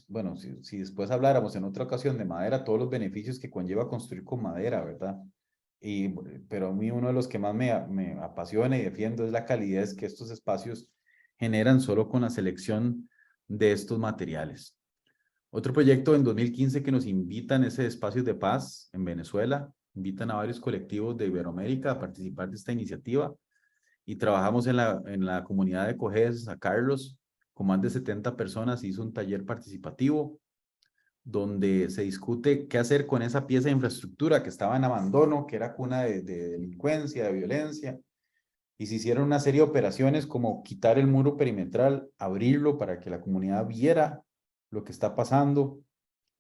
Speaker 2: bueno, si después habláramos en otra ocasión de madera, todos los beneficios que conlleva construir con madera, ¿verdad? Pero a mí uno de los que más me apasiona y defiendo es la calidez que estos espacios generan solo con la selección de estos materiales. Otro proyecto en 2015 que nos invitan es Espacios de Paz en Venezuela. Invitan a varios colectivos de Iberoamérica a participar de esta iniciativa y trabajamos en la comunidad de Cojedes, San Carlos, con más de 70 personas. Hizo un taller participativo donde se discute qué hacer con esa pieza de infraestructura que estaba en abandono, que era cuna de delincuencia, de violencia, y se hicieron una serie de operaciones como quitar el muro perimetral, abrirlo para que la comunidad viera lo que está pasando,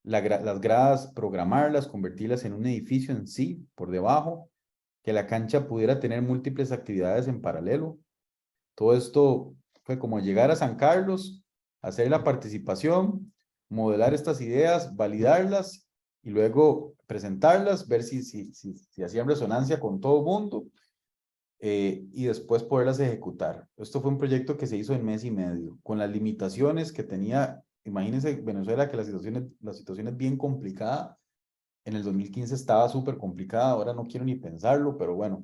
Speaker 2: las gradas, programarlas, convertirlas en un edificio en sí, por debajo, que la cancha pudiera tener múltiples actividades en paralelo. Todo esto fue como llegar a San Carlos, hacer la participación, modelar estas ideas, validarlas y luego presentarlas, ver si hacían resonancia con todo el mundo y después poderlas ejecutar. Esto fue un proyecto que se hizo en mes y medio, con las limitaciones que tenía. Imagínense Venezuela, que la situación es bien complicada. En el 2015 estaba súper complicada, ahora no quiero ni pensarlo, pero bueno,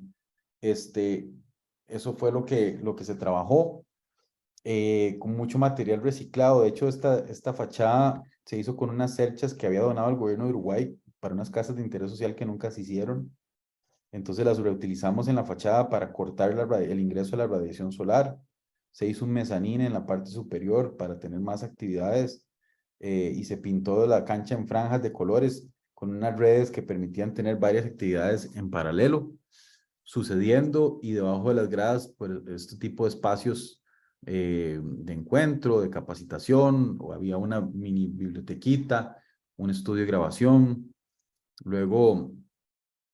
Speaker 2: eso fue lo que se trabajó, con mucho material reciclado. De hecho, esta fachada se hizo con unas cerchas que había donado el gobierno de Uruguay para unas casas de interés social que nunca se hicieron. Entonces las reutilizamos en la fachada para cortar el ingreso a la radiación solar. Se hizo un mezanín en la parte superior para tener más actividades y se pintó la cancha en franjas de colores con unas redes que permitían tener varias actividades en paralelo sucediendo y debajo de las gradas, pues este tipo de espacios de encuentro, de capacitación, o había una mini bibliotequita, un estudio de grabación. Luego,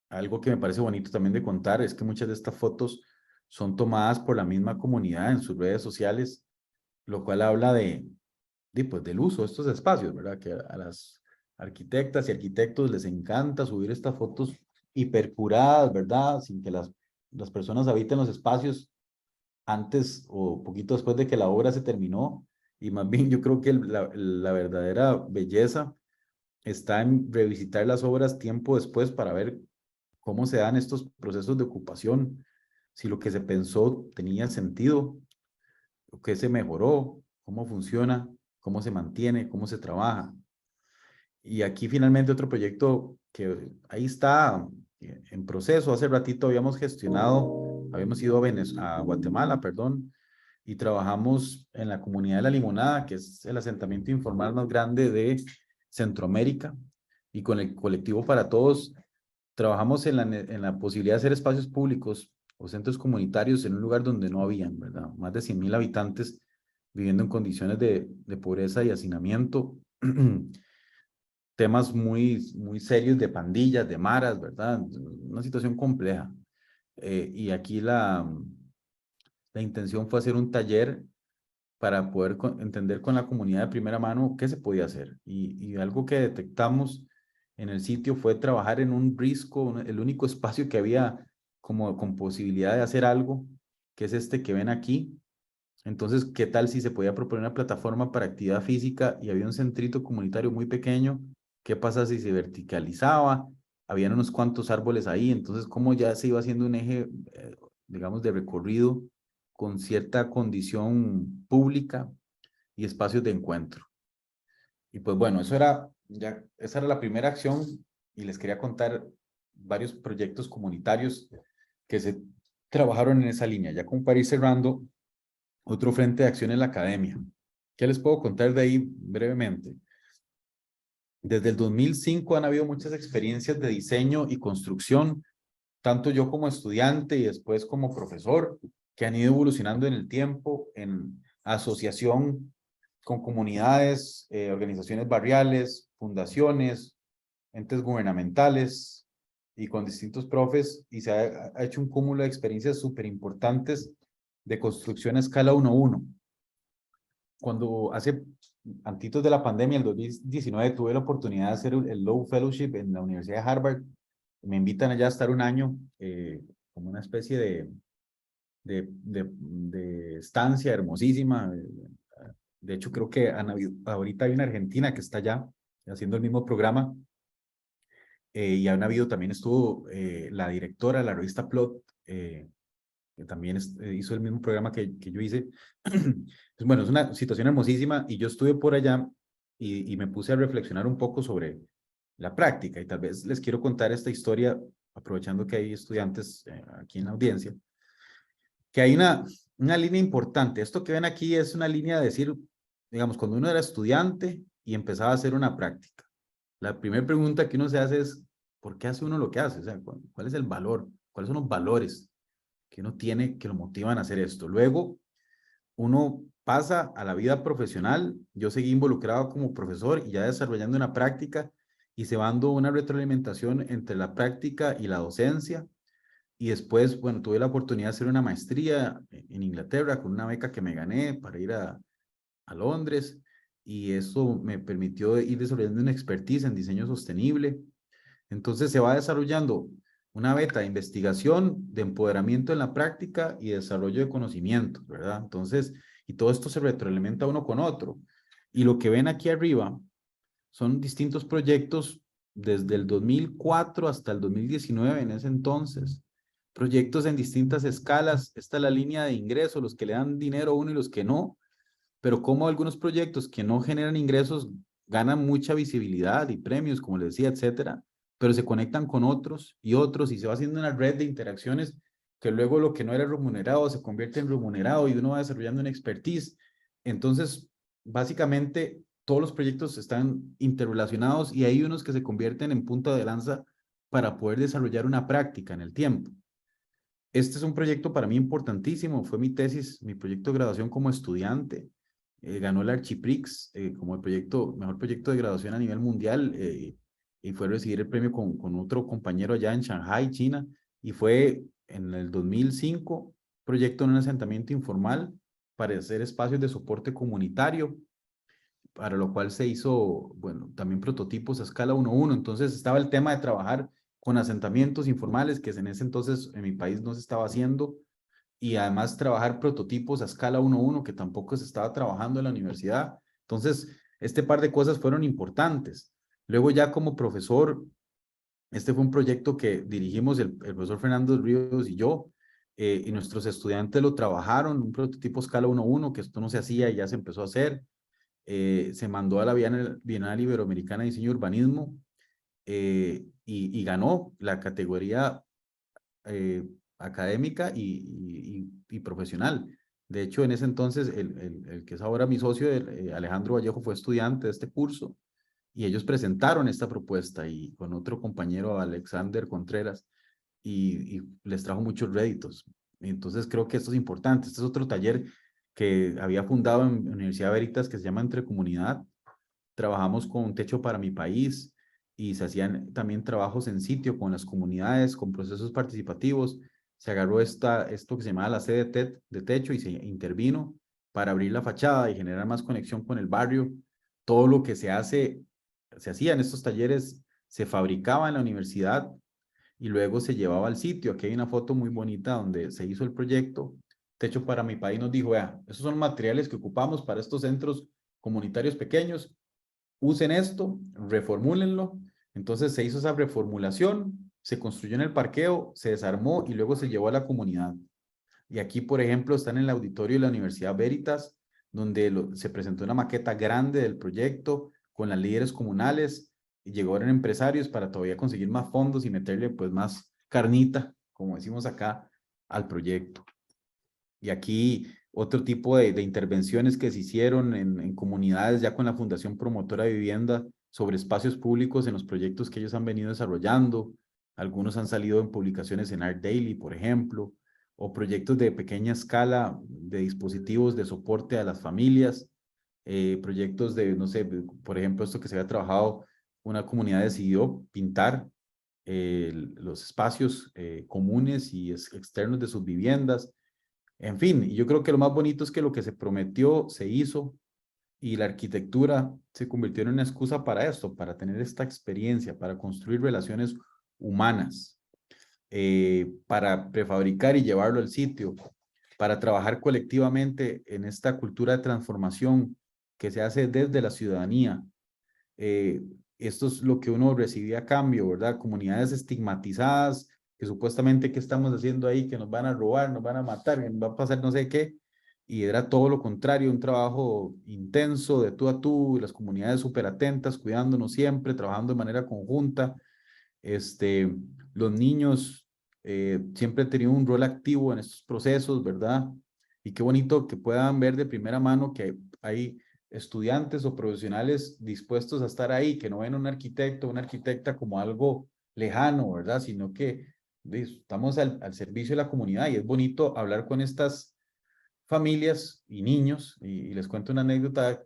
Speaker 2: algo que me parece bonito también de contar es que muchas de estas fotos son tomadas por la misma comunidad en sus redes sociales, lo cual habla pues, del uso de estos espacios, ¿verdad? Que a las arquitectas y arquitectos les encanta subir estas fotos hipercuradas, ¿verdad? Sin que las personas habiten los espacios antes o poquito después de que la obra se terminó. Y más bien yo creo que la verdadera belleza está en revisitar las obras tiempo después para ver cómo se dan estos procesos de ocupación, si lo que se pensó tenía sentido, lo que se mejoró, cómo funciona, cómo se mantiene, cómo se trabaja. Y aquí finalmente otro proyecto que ahí está en proceso. Hace ratito habíamos ido a Guatemala, perdón, y trabajamos en la comunidad de La Limonada, que es el asentamiento informal más grande de Centroamérica, y con el colectivo Para Todos trabajamos en la posibilidad de hacer espacios públicos o centros comunitarios en un lugar donde no habían, ¿verdad? Más de 100,000 habitantes viviendo en condiciones de pobreza y hacinamiento, temas muy serios de pandillas, de maras, ¿verdad? Una situación compleja. Y aquí la intención fue hacer un taller para poder entender con la comunidad de primera mano qué se podía hacer. Y algo que detectamos en el sitio fue trabajar en un risco, el único espacio que había como con posibilidad de hacer algo, que es este que ven aquí. Entonces, ¿qué tal si se podía proponer una plataforma para actividad física y había un centrito comunitario muy pequeño? ¿Qué pasa si se verticalizaba? Habían unos cuantos árboles ahí, entonces, ¿cómo ya se iba haciendo un eje, digamos, de recorrido con cierta condición pública y espacios de encuentro? Y pues bueno, esa era la primera acción y les quería contar varios proyectos comunitarios que se trabajaron en esa línea. Ya como para ir cerrando, otro frente de acción en la academia. ¿Qué les puedo contar de ahí brevemente? Desde el 2005 han habido muchas experiencias de diseño y construcción, tanto yo como estudiante y después como profesor, que han ido evolucionando en el tiempo en asociación con comunidades, organizaciones barriales, fundaciones, entes gubernamentales y con distintos profes, y se ha hecho un cúmulo de experiencias súper importantes de construcción a escala 1:1. Cuando antitos de la pandemia, el 2019, tuve la oportunidad de hacer el Low Fellowship en la Universidad de Harvard. Me invitan allá a estar un año, como una especie de estancia hermosísima. De hecho, creo que ahorita hay una argentina que está allá haciendo el mismo programa. Y también estuvo la directora de la revista Plot, que también hizo el mismo programa que yo hice. Pues bueno, es una situación hermosísima y yo estuve por allá y me puse a reflexionar un poco sobre la práctica y tal vez les quiero contar esta historia, aprovechando que hay estudiantes aquí en la audiencia, que hay una línea importante. Esto que ven aquí es una línea de decir, digamos, cuando uno era estudiante y empezaba a hacer una práctica. La primera pregunta que uno se hace es, ¿por qué hace uno lo que hace? O sea, ¿cuál es el valor? ¿Cuáles son los valores que uno tiene que lo motivan a hacer esto? Luego, uno pasa a la vida profesional. Yo seguí involucrado como profesor y ya desarrollando una práctica y se va dando una retroalimentación entre la práctica y la docencia. Y después, bueno, tuve la oportunidad de hacer una maestría en Inglaterra con una beca que me gané para ir a Londres, y eso me permitió ir desarrollando una expertise en diseño sostenible. Entonces se va desarrollando una beta de investigación, de empoderamiento en la práctica y desarrollo de conocimiento, ¿verdad? Entonces, y todo esto se retroalimenta uno con otro. Y lo que ven aquí arriba son distintos proyectos desde el 2004 hasta el 2019, en ese entonces. Proyectos en distintas escalas. Esta es la línea de ingresos, los que le dan dinero a uno y los que no. Pero como algunos proyectos que no generan ingresos ganan mucha visibilidad y premios, como les decía, etcétera, pero se conectan con otros y se va haciendo una red de interacciones que luego lo que no era remunerado se convierte en remunerado y uno va desarrollando una expertise. Entonces, básicamente, todos los proyectos están interrelacionados y hay unos que se convierten en punta de lanza para poder desarrollar una práctica en el tiempo. Este es un proyecto para mí importantísimo, fue mi tesis, mi proyecto de graduación como estudiante. Ganó el Archiprix como el mejor proyecto de graduación a nivel mundial, y fue a recibir el premio con otro compañero allá en Shanghai, China, y fue en el 2005, proyecto en un asentamiento informal para hacer espacios de soporte comunitario, para lo cual se hizo, bueno, también prototipos a escala 1:1. Entonces estaba el tema de trabajar con asentamientos informales, que en ese entonces en mi país no se estaba haciendo, y además trabajar prototipos a escala 1:1, que tampoco se estaba trabajando en la universidad. Entonces, este par de cosas fueron importantes. Luego ya como profesor, este fue un proyecto que dirigimos el profesor Fernando Ríos y yo, y nuestros estudiantes lo trabajaron, un prototipo a escala 1:1, que esto no se hacía y ya se empezó a hacer. Se mandó a la Bienal Iberoamericana de Diseño y Urbanismo, y ganó la categoría académica y profesional. De hecho, en ese entonces, el que es ahora mi socio, Alejandro Vallejo, fue estudiante de este curso y ellos presentaron esta propuesta y con otro compañero, Alexander Contreras, y les trajo muchos réditos. Entonces creo que esto es importante. Este es otro taller que había fundado en Universidad Veritas que se llama Entre Comunidad. Trabajamos con Techo para mi País y se hacían también trabajos en sitio con las comunidades, con procesos participativos. Se agarró esto que se llamaba la sede de Techo y se intervino para abrir la fachada y generar más conexión con el barrio. Todo lo que se hacía en estos talleres, se fabricaba en la universidad y luego se llevaba al sitio. Aquí hay una foto muy bonita donde se hizo el proyecto. Techo para mi País nos dijo, vea, esos son materiales que ocupamos para estos centros comunitarios pequeños, usen esto, reformúlenlo. Entonces se hizo esa reformulación, se construyó en el parqueo, se desarmó y luego se llevó a la comunidad. Y aquí, por ejemplo, están en el auditorio de la Universidad Veritas, donde se presentó una maqueta grande del proyecto con las líderes comunales y llegaron empresarios para todavía conseguir más fondos y meterle pues más carnita, como decimos acá, al proyecto. Y aquí otro tipo de intervenciones que se hicieron en comunidades ya con la Fundación Promotora de Vivienda sobre espacios públicos en los proyectos que ellos han venido desarrollando. Algunos han salido en publicaciones en Art Daily, por ejemplo, o proyectos de pequeña escala de dispositivos de soporte a las familias, proyectos de, no sé, por ejemplo, esto que se había trabajado, una comunidad decidió pintar los espacios comunes y externos de sus viviendas. En fin, yo creo que lo más bonito es que lo que se prometió se hizo y la arquitectura se convirtió en una excusa para esto, para tener esta experiencia, para construir relaciones humanas, para prefabricar y llevarlo al sitio, para trabajar colectivamente en esta cultura de transformación que se hace desde la ciudadanía. Esto es lo que uno recibía a cambio, ¿verdad? Comunidades estigmatizadas, que supuestamente qué estamos haciendo ahí, que nos van a robar, nos van a matar, que nos va a pasar no sé qué, y era todo lo contrario, un trabajo intenso de tú a tú, y las comunidades súper atentas, cuidándonos siempre, trabajando de manera conjunta. Los niños siempre han tenido un rol activo en estos procesos, ¿verdad? Y qué bonito que puedan ver de primera mano que hay estudiantes o profesionales dispuestos a estar ahí, que no ven a un arquitecto o una arquitecta como algo lejano, ¿verdad? Sino que estamos al servicio de la comunidad y es bonito hablar con estas familias y niños. Y les cuento una anécdota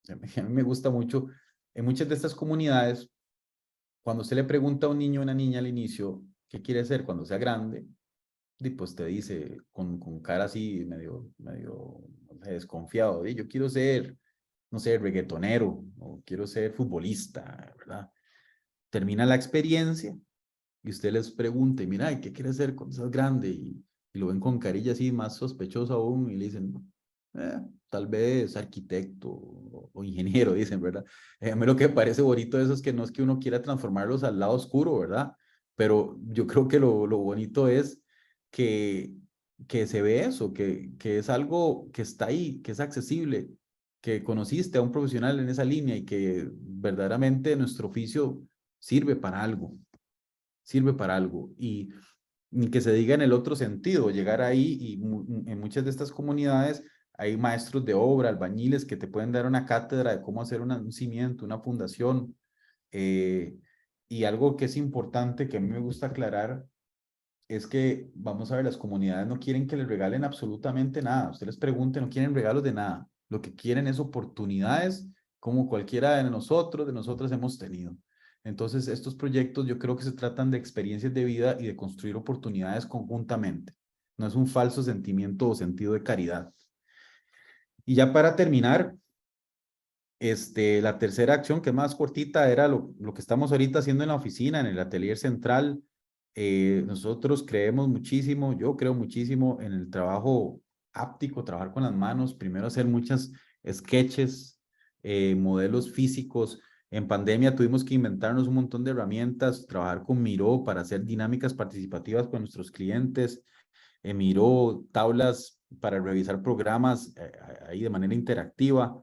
Speaker 2: que a mí me gusta mucho. En muchas de estas comunidades, cuando usted le pregunta a un niño o una niña al inicio, ¿qué quiere ser cuando sea grande? Y pues te dice con cara así medio no sé, desconfiado, yo quiero ser, no sé, reggaetonero o quiero ser futbolista, ¿verdad? Termina la experiencia y usted les pregunta, mira, ¿y qué quiere ser cuando seas grande? Y lo ven con carilla así más sospechoso aún y le dicen, tal vez arquitecto o ingeniero, dicen, ¿verdad? A mí lo que me parece bonito de eso es que no es que uno quiera transformarlos al lado oscuro, ¿verdad? Pero yo creo que lo bonito es que, que se ve eso, que es algo que está ahí, que es accesible, que conociste a un profesional en esa línea y que verdaderamente nuestro oficio sirve para algo, sirve para algo. Y ni que se diga en el otro sentido, llegar ahí y en muchas de estas comunidades hay maestros de obra, albañiles que te pueden dar una cátedra de cómo hacer un cimiento, una fundación. eh, y algo que es importante que a mí me gusta aclarar es que, vamos a ver, las comunidades no quieren que les regalen absolutamente nada. Usted les pregunte, no quieren regalos de nada. Lo que quieren es oportunidades como cualquiera de nosotros, de nosotras hemos tenido. Entonces, estos proyectos yo creo que se tratan de experiencias de vida y de construir oportunidades conjuntamente. No es un falso sentimiento o sentido de caridad. Y ya para terminar, la tercera acción, que es más cortita, era lo que estamos ahorita haciendo en la oficina, en el atelier central. Nosotros creemos muchísimo, yo creo muchísimo en el trabajo áptico, trabajar con las manos, primero hacer muchas sketches, modelos físicos. En pandemia tuvimos que inventarnos un montón de herramientas, trabajar con Miro para hacer dinámicas participativas con nuestros clientes, Miro tablas para revisar programas ahí de manera interactiva.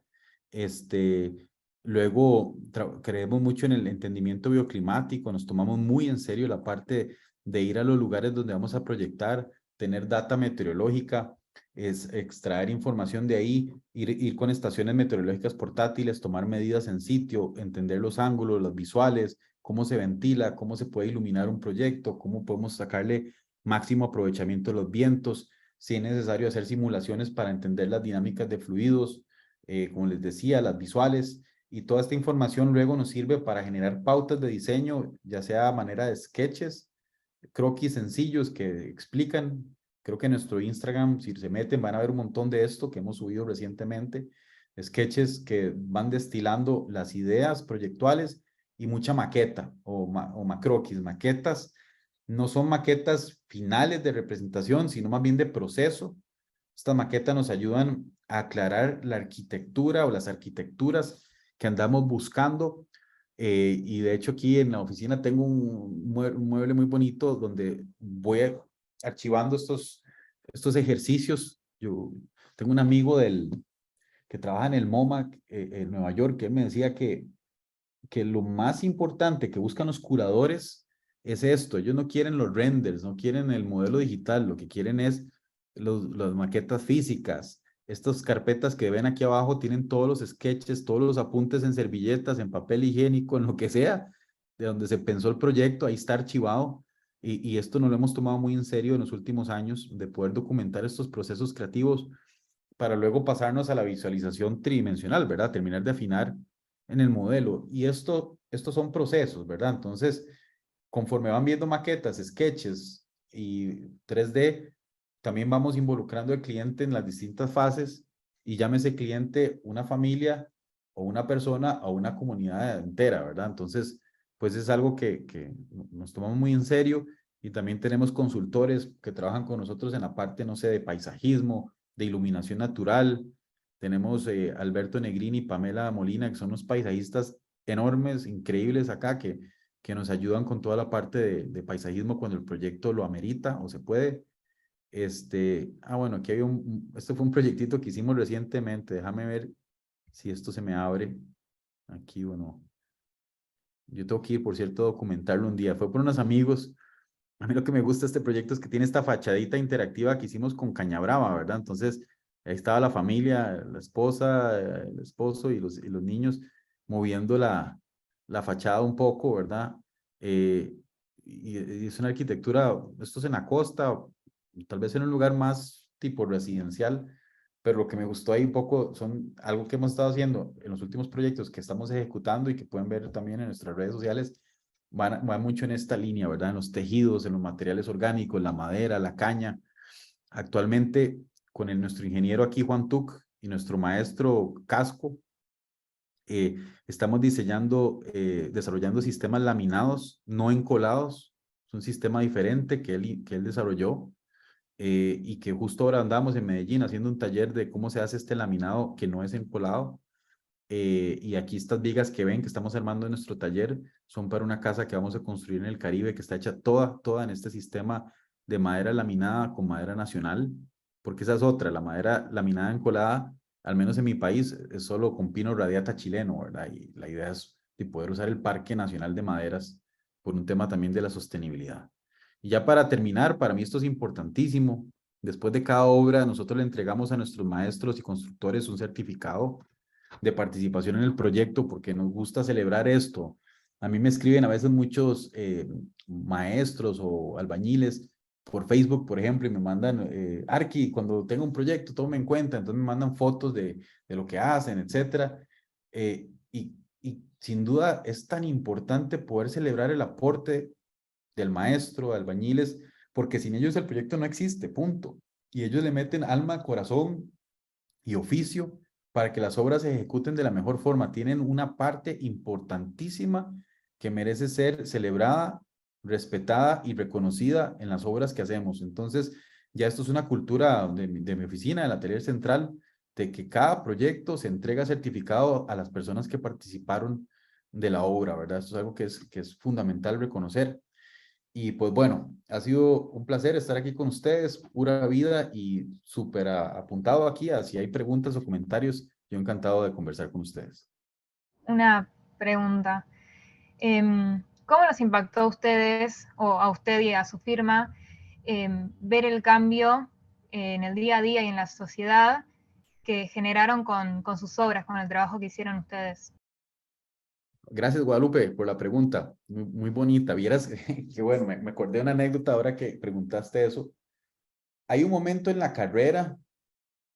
Speaker 2: Luego, creemos mucho en el entendimiento bioclimático, nos tomamos muy en serio la parte de ir a los lugares donde vamos a proyectar, tener data meteorológica, es extraer información de ahí, ir con estaciones meteorológicas portátiles, tomar medidas en sitio, entender los ángulos, las visuales, cómo se ventila, cómo se puede iluminar un proyecto, cómo podemos sacarle máximo aprovechamiento a los vientos, si es necesario hacer simulaciones para entender las dinámicas de fluidos, como les decía, las visuales. Y toda esta información luego nos sirve para generar pautas de diseño, ya sea a manera de sketches, croquis sencillos que explican. Creo que en nuestro Instagram, si se meten, van a ver un montón de esto que hemos subido recientemente. Sketches que van destilando las ideas proyectuales y mucha maqueta o macroquis. Maquetas no son maquetas finales de representación, sino más bien de proceso. Estas maquetas nos ayudan a aclarar la arquitectura o las arquitecturas que andamos buscando. Y de hecho aquí en la oficina tengo un mueble muy bonito donde voy archivando estos ejercicios. Yo tengo un amigo que trabaja en el MoMA en Nueva York, que él me decía que lo más importante que buscan los curadores es esto. Ellos no quieren los renders, no quieren el modelo digital, lo que quieren es las maquetas físicas. Estas carpetas que ven aquí abajo tienen todos los sketches, todos los apuntes en servilletas, en papel higiénico, en lo que sea, de donde se pensó el proyecto, ahí está archivado. Y esto nos lo hemos tomado muy en serio en los últimos años, de poder documentar estos procesos creativos para luego pasarnos a la visualización tridimensional, ¿verdad? Terminar de afinar en el modelo. Y estos son procesos, ¿verdad? Entonces, conforme van viendo maquetas, sketches y 3D, también vamos involucrando al cliente en las distintas fases y llámese cliente una familia o una persona o una comunidad entera, ¿verdad? Entonces, pues es algo que nos tomamos muy en serio y también tenemos consultores que trabajan con nosotros en la parte, no sé, de paisajismo, de iluminación natural. Tenemos Alberto Negrini y Pamela Molina, que son unos paisajistas enormes, increíbles acá, que nos ayudan con toda la parte de paisajismo cuando el proyecto lo amerita o se puede. Bueno, aquí había este fue un proyectito que hicimos recientemente. Déjame ver si esto se me abre. Aquí, bueno, yo tengo que ir, por cierto, a documentarlo un día. Fue por unos amigos. A mí lo que me gusta de este proyecto es que tiene esta fachadita interactiva que hicimos con Cañabrava, ¿verdad? Entonces, ahí estaba la familia, la esposa, el esposo y los niños moviendo la fachada un poco, ¿verdad? Eh, y es una arquitectura, esto es en la costa, tal vez en un lugar más tipo residencial, pero lo que me gustó ahí un poco son algo que hemos estado haciendo en los últimos proyectos que estamos ejecutando y que pueden ver también en nuestras redes sociales, van mucho en esta línea, ¿verdad? En los tejidos, en los materiales orgánicos, la madera, la caña. Actualmente, con nuestro ingeniero aquí, Juan Tuc, y nuestro maestro Casco, estamos desarrollando sistemas laminados, no encolados. Es un sistema diferente que él desarrolló y que justo ahora andamos en Medellín haciendo un taller de cómo se hace este laminado que no es encolado. Y aquí estas vigas que ven que estamos armando en nuestro taller son para una casa que vamos a construir en el Caribe, que está hecha toda en este sistema de madera laminada con madera nacional, porque esa es otra, la madera laminada encolada, al menos en mi país, es solo con pino radiata chileno, ¿verdad? Y la idea es de poder usar el Parque Nacional de Maderas por un tema también de la sostenibilidad. Y ya para terminar, para mí esto es importantísimo. Después de cada obra, nosotros le entregamos a nuestros maestros y constructores un certificado de participación en el proyecto porque nos gusta celebrar esto. A mí me escriben a veces muchos maestros o albañiles por Facebook, por ejemplo, y me mandan, Arqui, cuando tengo un proyecto, tome en cuenta, entonces me mandan fotos de lo que hacen, etcétera. Y sin duda es tan importante poder celebrar el aporte del maestro, albañiles, porque sin ellos el proyecto no existe, punto. Y ellos le meten alma, corazón y oficio para que las obras se ejecuten de la mejor forma. Tienen una parte importantísima que merece ser celebrada, respetada y reconocida en las obras que hacemos. Entonces, ya esto es una cultura de mi oficina, del Atelier Central, de que cada proyecto se entrega certificado a las personas que participaron de la obra, ¿verdad? Esto es algo que es fundamental reconocer. Y pues bueno, ha sido un placer estar aquí con ustedes, pura vida y súper apuntado aquí a si hay preguntas o comentarios, yo encantado de conversar con ustedes.
Speaker 3: una pregunta. ¿Cómo los impactó a ustedes, o a usted y a su firma, ver el cambio en el día a día y en la sociedad que generaron con sus obras, con el trabajo que hicieron ustedes?
Speaker 2: Gracias, Guadalupe, por la pregunta. Muy bonita. Vieras que bueno, me acordé de una anécdota ahora que preguntaste eso. Hay un momento en la carrera,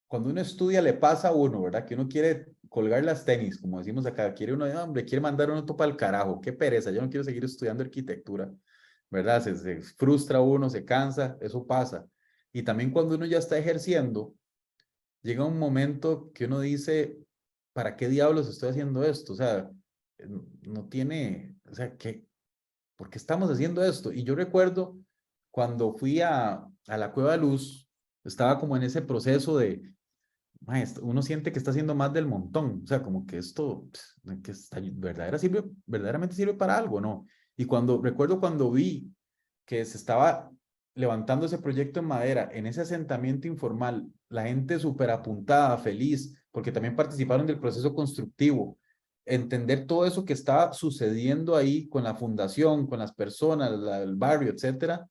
Speaker 2: cuando uno estudia le pasa a uno, ¿verdad? Que uno quiere colgar las tenis, como decimos acá, quiere uno, hombre, quiere mandar uno para el carajo, qué pereza, yo no quiero seguir estudiando arquitectura, ¿verdad? Se frustra uno, se cansa, eso pasa. Y también cuando uno ya está ejerciendo, llega un momento que uno dice, ¿para qué diablos estoy haciendo esto? O sea, no tiene, o sea, ¿por qué estamos haciendo esto? Y yo recuerdo cuando fui a la Cueva de Luz, estaba como en ese proceso de, uno siente que está haciendo más del montón, o sea, como que esto, que está, verdaderamente sirve para algo, ¿no? Y recuerdo cuando vi que se estaba levantando ese proyecto en madera, en ese asentamiento informal, la gente súper apuntada, feliz, porque también participaron del proceso constructivo, entender todo eso que estaba sucediendo ahí con la fundación, con las personas, el barrio, etcétera.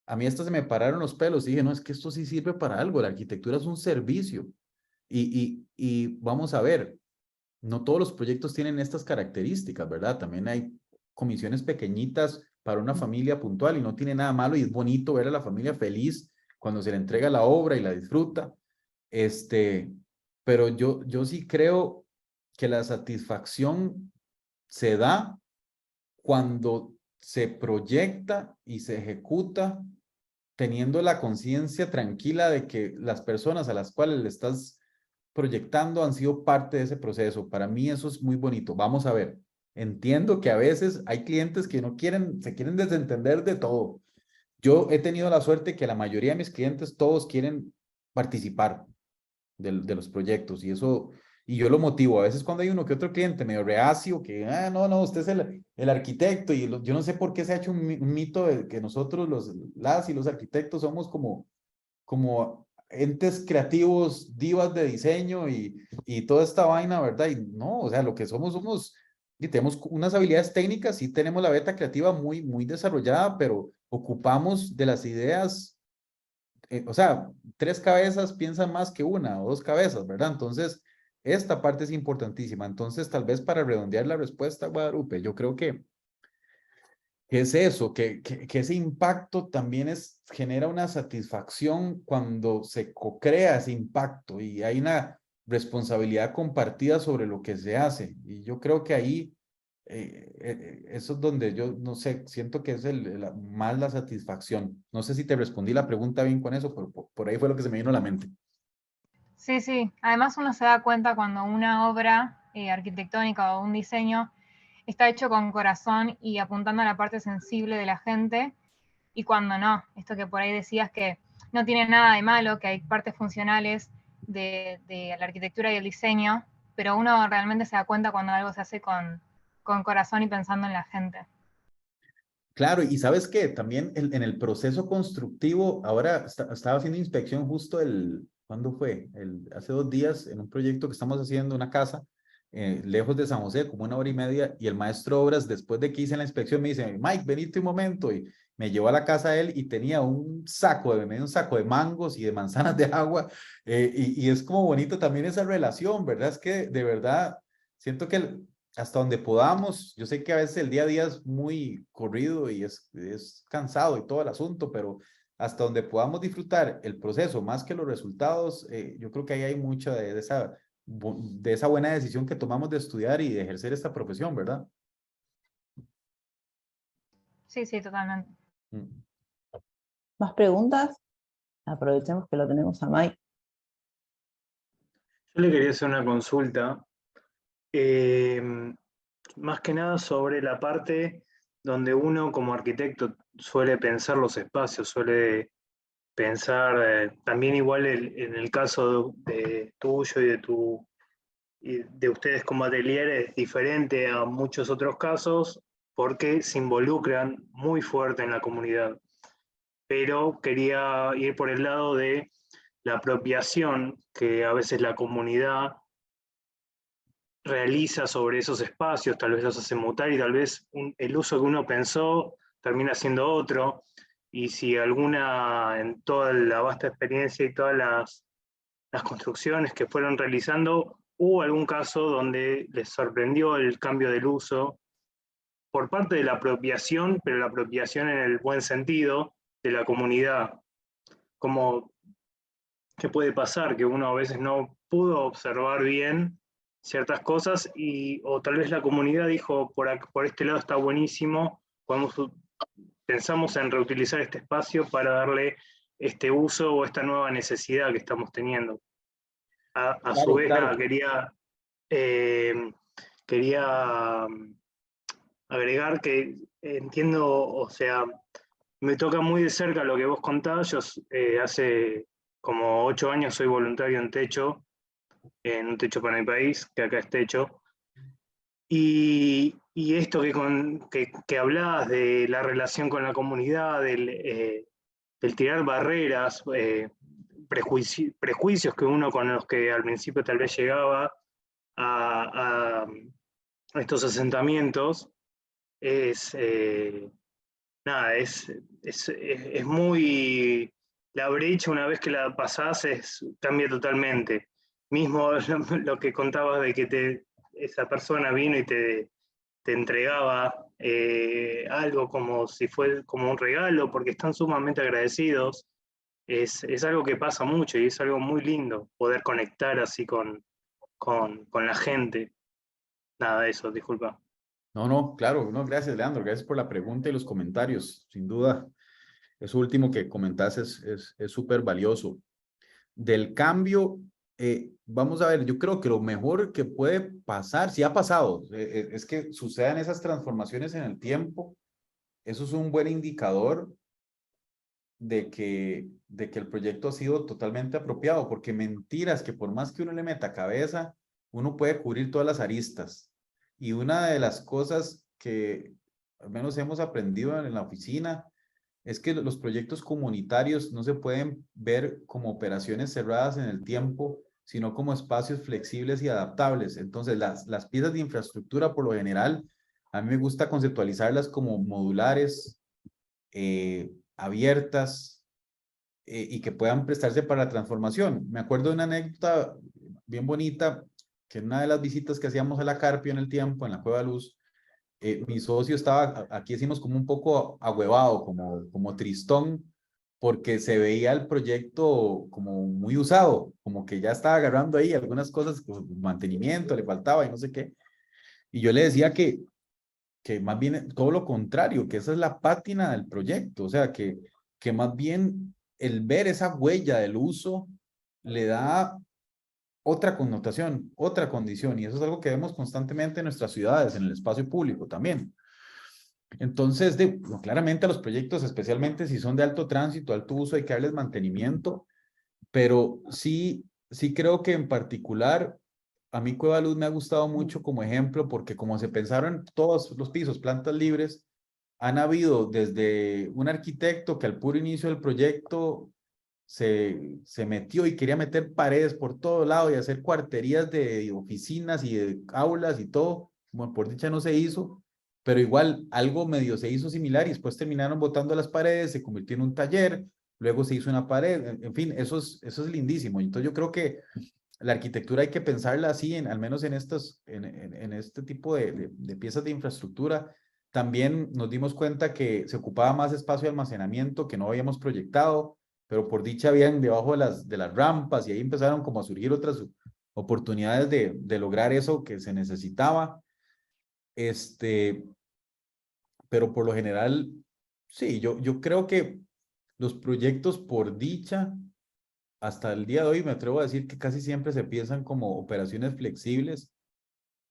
Speaker 2: A mí hasta se me pararon los pelos y dije, no, es que esto sí sirve para algo, la arquitectura es un servicio. Y vamos a ver, no todos los proyectos tienen estas características, ¿verdad? También hay comisiones pequeñitas para una familia puntual y no tiene nada malo y es bonito ver a la familia feliz cuando se le entrega la obra y la disfruta. Pero yo sí creo que la satisfacción se da cuando se proyecta y se ejecuta teniendo la conciencia tranquila de que las personas a las cuales le estás proyectando han sido parte de ese proceso. Para mí eso es muy bonito. Vamos a ver. Entiendo que a veces hay clientes que no quieren, se quieren desentender de todo. Yo he tenido la suerte que la mayoría de mis clientes todos quieren participar de los proyectos y eso, y yo lo motivo. A veces cuando hay uno que otro cliente medio reacio, que, no, usted es el arquitecto y yo no sé por qué se ha hecho un mito de que nosotros las y los arquitectos somos como entes creativos, divas de diseño y toda esta vaina, ¿verdad? Y no, o sea, lo que somos, y tenemos unas habilidades técnicas, sí tenemos la beta creativa muy desarrollada, pero ocupamos de las ideas, o sea, 3 cabezas piensan más que una o 2 cabezas, ¿verdad? Entonces, esta parte es importantísima. Entonces, tal vez para redondear la respuesta, Guadalupe, yo creo que es eso, que ese impacto también genera una satisfacción cuando se co-crea ese impacto y hay una responsabilidad compartida sobre lo que se hace. Y yo creo que ahí, eso es donde yo, no sé, siento que es más la satisfacción. No sé si te respondí la pregunta bien con eso, pero por ahí fue lo que se me vino a la mente.
Speaker 3: Sí, sí. Además uno se da cuenta cuando una obra arquitectónica o un diseño está hecho con corazón y apuntando a la parte sensible de la gente, y cuando no. Esto que por ahí decías que no tiene nada de malo, que hay partes funcionales de la arquitectura y el diseño, pero uno realmente se da cuenta cuando algo se hace con corazón y pensando en la gente.
Speaker 2: Claro, y sabes que también en el proceso constructivo, ahora estaba haciendo inspección justo ¿cuándo fue? Hace 2 días en un proyecto que estamos haciendo, una casa, lejos de San José, como 1 hora y media, y el maestro de obras, después de que hice la inspección, me dice, Mike, venite un momento, y me llevó a la casa de él y tenía un saco de mangos y de manzanas de agua, y es como bonito también esa relación, ¿verdad? Es que de verdad siento que hasta donde podamos, yo sé que a veces el día a día es muy corrido y es cansado y todo el asunto, pero hasta donde podamos disfrutar el proceso más que los resultados, yo creo que ahí hay mucha de esa buena decisión que tomamos de estudiar y de ejercer esta profesión, ¿verdad?
Speaker 3: Sí, sí, totalmente.
Speaker 2: Mm.
Speaker 1: ¿Más preguntas? Aprovechemos que lo tenemos a Mike.
Speaker 4: Yo le quería hacer una consulta, más que nada sobre la parte donde uno como arquitecto suele pensar los espacios, suele pensar, también igual en el caso de tuyo y de ustedes como atelier es diferente a muchos otros casos porque se involucran muy fuerte en la comunidad. Pero quería ir por el lado de la apropiación que a veces la comunidad realiza sobre esos espacios, tal vez los hace mutar y tal vez el uso que uno pensó termina siendo otro. Y si en toda la vasta experiencia y todas las construcciones que fueron realizando, hubo algún caso donde les sorprendió el cambio del uso por parte de la apropiación, pero la apropiación en el buen sentido de la comunidad. Como que puede pasar que uno a veces no pudo observar bien ciertas cosas o tal vez la comunidad dijo, por este lado está buenísimo, pensamos en reutilizar este espacio para darle este uso o esta nueva necesidad que estamos teniendo. A su
Speaker 2: Claro,
Speaker 4: vez,
Speaker 2: claro.
Speaker 4: nada, quería agregar que entiendo, o sea, me toca muy de cerca lo que vos contás. Yo hace como 8 años soy voluntario en un techo para mi país, que acá es Techo. Y esto que hablabas de la relación con la comunidad, del tirar barreras, prejuicios que uno con los que al principio tal vez llegaba a estos asentamientos, nada, es muy... La brecha, una vez que la pasás, cambia totalmente. Mismo lo que contabas de que esa persona vino y te entregaba algo como si fuera como un regalo, porque están sumamente agradecidos. Es algo que pasa mucho y es algo muy lindo poder conectar así con la gente. Nada, eso, disculpa.
Speaker 2: No, no, claro, no, gracias, Leandro, gracias por la pregunta y los comentarios. Sin duda, eso último que comentaste es súper valioso. Del cambio, vamos a ver, yo creo que lo mejor que puede pasar, si ha pasado, es que sucedan esas transformaciones en el tiempo. Eso es un buen indicador de que el proyecto ha sido totalmente apropiado, porque mentiras que por más que uno le meta cabeza, uno puede cubrir todas las aristas. Y una de las cosas que al menos hemos aprendido en la oficina es que los proyectos comunitarios no se pueden ver como operaciones cerradas en el tiempo, sino como espacios flexibles y adaptables. Entonces, las piezas de infraestructura, por lo general, a mí me gusta conceptualizarlas como modulares, abiertas, y que puedan prestarse para la transformación. Me acuerdo de una anécdota bien bonita, que en una de las visitas que hacíamos a la Carpio en el tiempo, en la Cueva Luz, mi socio estaba, aquí decimos, como un poco ahuevado, como tristón, porque se veía el proyecto como muy usado, como que ya estaba agarrando ahí algunas cosas, pues, mantenimiento, le faltaba y no sé qué. Y yo le decía que más bien todo lo contrario, que esa es la pátina del proyecto, o sea, que más bien el ver esa huella del uso le da otra connotación, otra condición, y eso es algo que vemos constantemente en nuestras ciudades, en el espacio público también. Entonces, claramente a los proyectos, especialmente si son de alto tránsito, alto uso, hay que darles mantenimiento, pero sí creo que en particular a mí Cueva Luz me ha gustado mucho como ejemplo porque como se pensaron todos los pisos, plantas libres, han habido desde un arquitecto que al puro inicio del proyecto se metió y quería meter paredes por todo lado y hacer cuarterías de oficinas y de aulas y todo. Bueno, por dicha no se hizo, pero igual algo medio se hizo similar y después terminaron botando las paredes, se convirtió en un taller, luego se hizo una pared, en fin, eso es lindísimo. Entonces yo creo que la arquitectura hay que pensarla así, al menos en este tipo de piezas de infraestructura. También nos dimos cuenta que se ocupaba más espacio de almacenamiento que no habíamos proyectado, pero por dicha habían debajo de las rampas y ahí empezaron como a surgir otras oportunidades de lograr eso que se necesitaba. Pero por lo general, sí, yo creo que los proyectos por dicha hasta el día de hoy me atrevo a decir que casi siempre se piensan como operaciones flexibles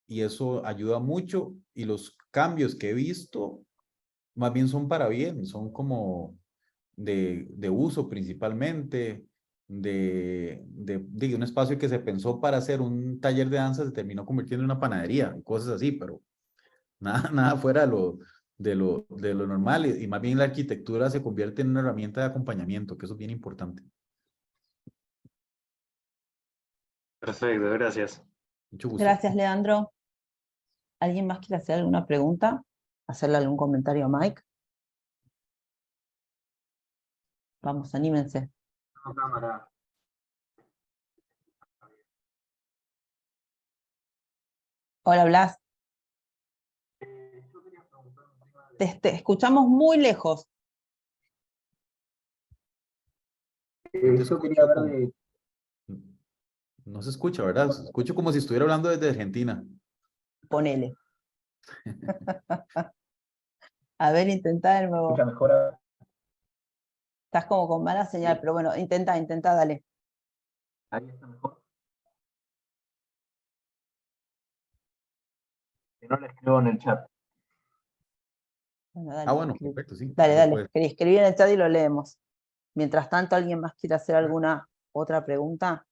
Speaker 2: y eso ayuda mucho y los cambios que he visto más bien son para bien, son como de uso principalmente, de un espacio que se pensó para hacer un taller de danza se terminó convirtiendo en una panadería y cosas así, pero nada fuera de lo normal y más bien la arquitectura se convierte en una herramienta de acompañamiento, que eso es bien importante.
Speaker 4: Perfecto, gracias.
Speaker 2: Mucho gusto.
Speaker 1: Gracias, Leandro. ¿Alguien más quiere hacer alguna pregunta? ¿Hacerle algún comentario a Mike? Vamos, anímense. Hola, Blas. Te escuchamos muy lejos.
Speaker 2: Yo quería ver de... No se escucha, ¿verdad? Se escucha como si estuviera hablando desde Argentina.
Speaker 1: Ponele. A ver, intenta de nuevo.
Speaker 2: Escucha mejor ahora.
Speaker 1: Estás como con mala señal, pero bueno, intenta, dale.
Speaker 2: Ahí está mejor. Si no, le escribo en el chat.
Speaker 1: Bueno, dale,
Speaker 2: Ah, bueno,
Speaker 1: escribí.
Speaker 2: perfecto, sí.
Speaker 1: Dale,
Speaker 2: Puede.
Speaker 1: escribí en el chat y lo leemos. Mientras tanto, ¿alguien más quiere hacer alguna otra pregunta?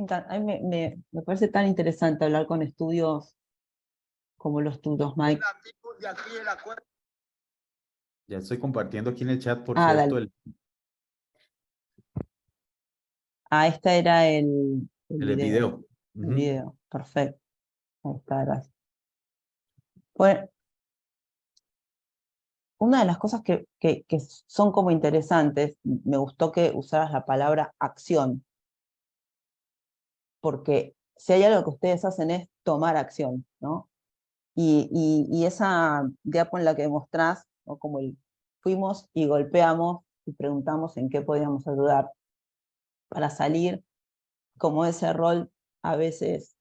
Speaker 1: A mí me parece tan interesante hablar con estudios como los tuyos, Mike.
Speaker 2: Ya estoy compartiendo aquí en el chat, por
Speaker 1: Ah,
Speaker 2: cierto,
Speaker 1: dale. Este era el
Speaker 2: el
Speaker 1: video.
Speaker 2: video.
Speaker 1: El video, perfecto. Ahí está, gracias. Bueno, una de las cosas que son como interesantes, me gustó que usaras la palabra acción, porque si hay algo que ustedes hacen es tomar acción, ¿no? Y esa diapo en la que mostrás, ¿no? Como fuimos y golpeamos y preguntamos en qué podíamos ayudar para salir, como ese rol a veces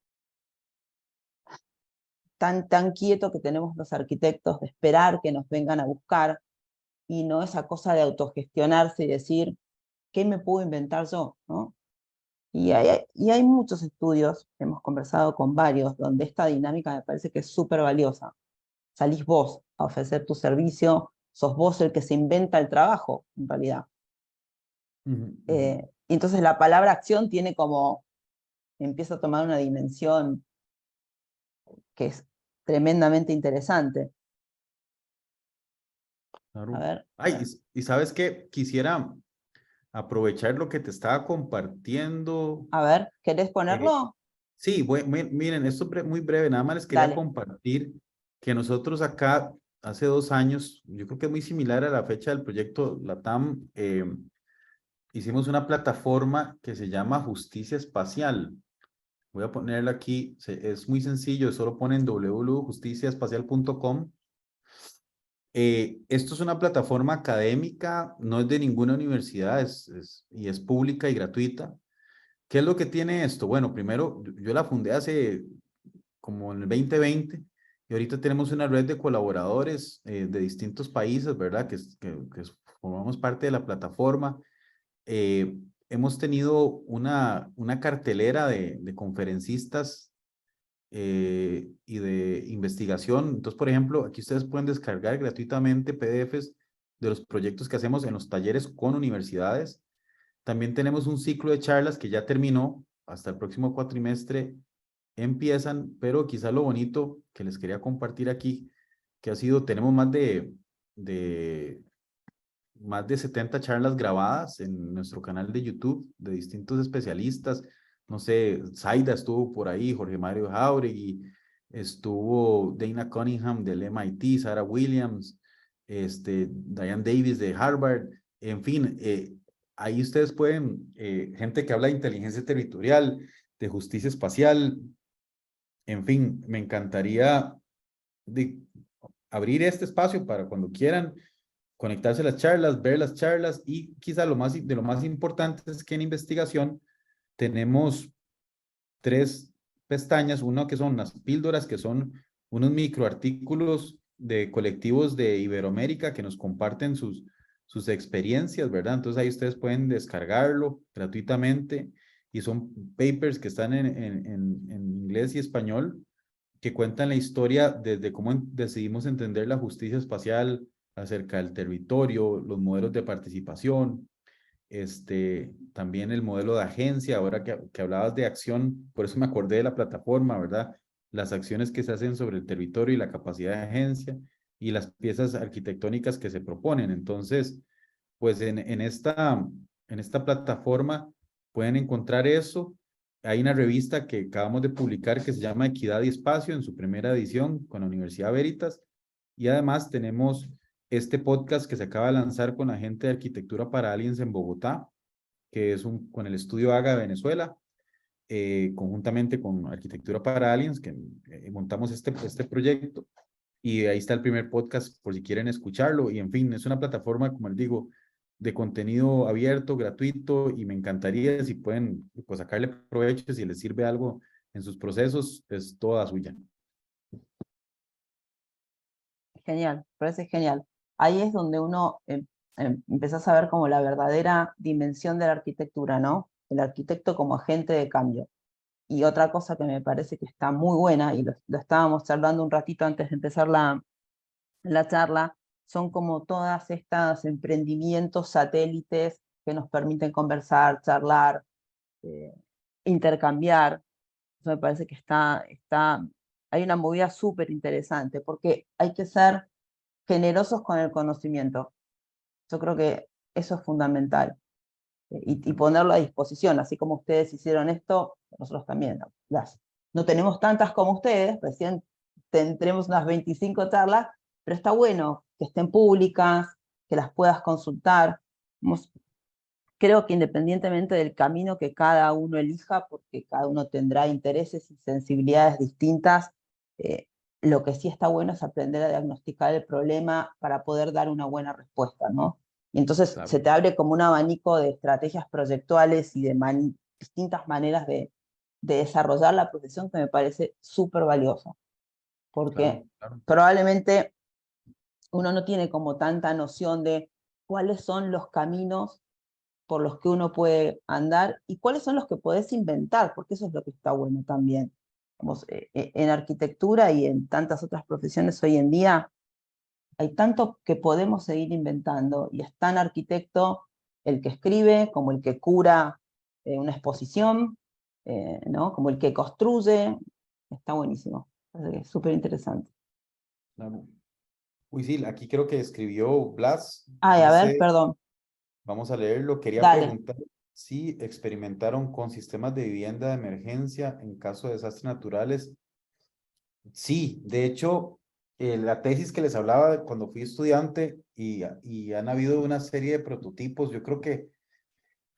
Speaker 1: tan quieto que tenemos los arquitectos de esperar que nos vengan a buscar, y no esa cosa de autogestionarse y decir, ¿qué me puedo inventar yo? ¿No? Y hay muchos estudios, hemos conversado con varios, donde esta dinámica me parece que es súper valiosa. Salís vos a ofrecer tu servicio, sos vos el que se inventa el trabajo, en realidad. Entonces la palabra acción tiene como, empieza a tomar una dimensión que es tremendamente interesante.
Speaker 2: Claro.
Speaker 1: A ver.
Speaker 2: Ay, y sabes qué, quisiera aprovechar lo que te estaba compartiendo.
Speaker 1: A ver, ¿querés ponerlo?
Speaker 2: Sí, miren, esto es muy breve, nada más les quería
Speaker 1: Dale.
Speaker 2: compartir que nosotros acá hace 2 años, yo creo que es muy similar a la fecha del proyecto LATAM, hicimos una plataforma que se llama Justicia Espacial. Voy a ponerla aquí, es muy sencillo, solo ponen www.justiciaespacial.com. Esto es una plataforma académica, no es de ninguna universidad, y es pública y gratuita. ¿Qué es lo que tiene esto? Bueno, primero, yo la fundé hace como en el 2020 y ahorita tenemos una red de colaboradores de distintos países, ¿verdad? Que formamos parte de la plataforma. Hemos tenido una cartelera de conferencistas y de investigación. Entonces, por ejemplo, aquí ustedes pueden descargar gratuitamente PDFs de los proyectos que hacemos en los talleres con universidades. También tenemos un ciclo de charlas que ya terminó, hasta el próximo cuatrimestre empiezan, pero quizá lo bonito que les quería compartir aquí, que ha sido, tenemos más de 70 charlas grabadas en nuestro canal de YouTube de distintos especialistas. No sé, Zaida estuvo por ahí, Jorge Mario Jauregui, estuvo Dana Cunningham del MIT, Sarah Williams, Diane Davis de Harvard, en fin, ahí ustedes pueden, gente que habla de inteligencia territorial, de justicia espacial, en fin, me encantaría abrir este espacio para cuando quieran conectarse a las charlas, ver las charlas y quizá lo más importante es que en investigación tenemos 3 pestañas, una que son las píldoras, que son unos microartículos de colectivos de Iberoamérica que nos comparten sus experiencias, ¿verdad? Entonces ahí ustedes pueden descargarlo gratuitamente y son papers que están en inglés y español que cuentan la historia desde cómo decidimos entender la justicia espacial acerca del territorio, los modelos de participación, también el modelo de agencia, ahora que hablabas de acción, por eso me acordé de la plataforma, ¿verdad? Las acciones que se hacen sobre el territorio y la capacidad de agencia y las piezas arquitectónicas que se proponen. Entonces, pues en esta plataforma pueden encontrar eso hay una revista que acabamos de publicar que se llama Equidad y Espacio en su primera edición con la Universidad Veritas. Y además tenemos este podcast que se acaba de lanzar con la gente de Arquitectura para Aliens en Bogotá, que es con el estudio AGA de Venezuela, conjuntamente con Arquitectura para Aliens, que montamos este proyecto. Y ahí está el primer podcast por si quieren escucharlo. Y en fin, es una plataforma, como les digo, de contenido abierto, gratuito, y me encantaría si pueden pues, sacarle provecho, si les sirve algo en sus procesos, es toda suya.
Speaker 1: Genial, parece genial. Ahí es donde uno empezás a ver como la verdadera dimensión de la arquitectura, ¿no? El arquitecto como agente de cambio. Y otra cosa que me parece que está muy buena, y lo estábamos charlando un ratito antes de empezar la charla, son como todas estas emprendimientos satélites que nos permiten conversar, charlar, intercambiar. Eso me parece que hay una movida súper interesante, porque hay que ser generosos con el conocimiento. Yo creo que eso es fundamental. Y ponerlo a disposición, así como ustedes hicieron esto, nosotros también. No tenemos tantas como ustedes, recién tendremos unas 25 charlas, pero está bueno que estén públicas, que las puedas consultar. Creo que independientemente del camino que cada uno elija, porque cada uno tendrá intereses y sensibilidades distintas, lo que sí está bueno es aprender a diagnosticar el problema para poder dar una buena respuesta, ¿no? Y entonces
Speaker 2: Claro.
Speaker 1: se te abre como un abanico de estrategias proyectuales y de distintas maneras de desarrollar la profesión que me parece súper valioso. Porque
Speaker 2: Claro.
Speaker 1: probablemente uno no tiene como tanta noción de cuáles son los caminos por los que uno puede andar y cuáles son los que podés inventar, porque eso es lo que está bueno también. En arquitectura y en tantas otras profesiones hoy en día, hay tanto que podemos seguir inventando, y es tan arquitecto el que escribe como el que cura una exposición, ¿no? Como el que construye. Está buenísimo, es súper interesante.
Speaker 2: Claro. Uy, sí, aquí creo que escribió Blas,
Speaker 1: Ay, a ver,
Speaker 2: dice,
Speaker 1: perdón,
Speaker 2: vamos a leerlo, quería
Speaker 1: dale.
Speaker 2: preguntar si experimentaron con sistemas de vivienda de emergencia en caso de desastres naturales. Sí, de hecho, la tesis que les hablaba de cuando fui estudiante y han habido una serie de prototipos, yo creo que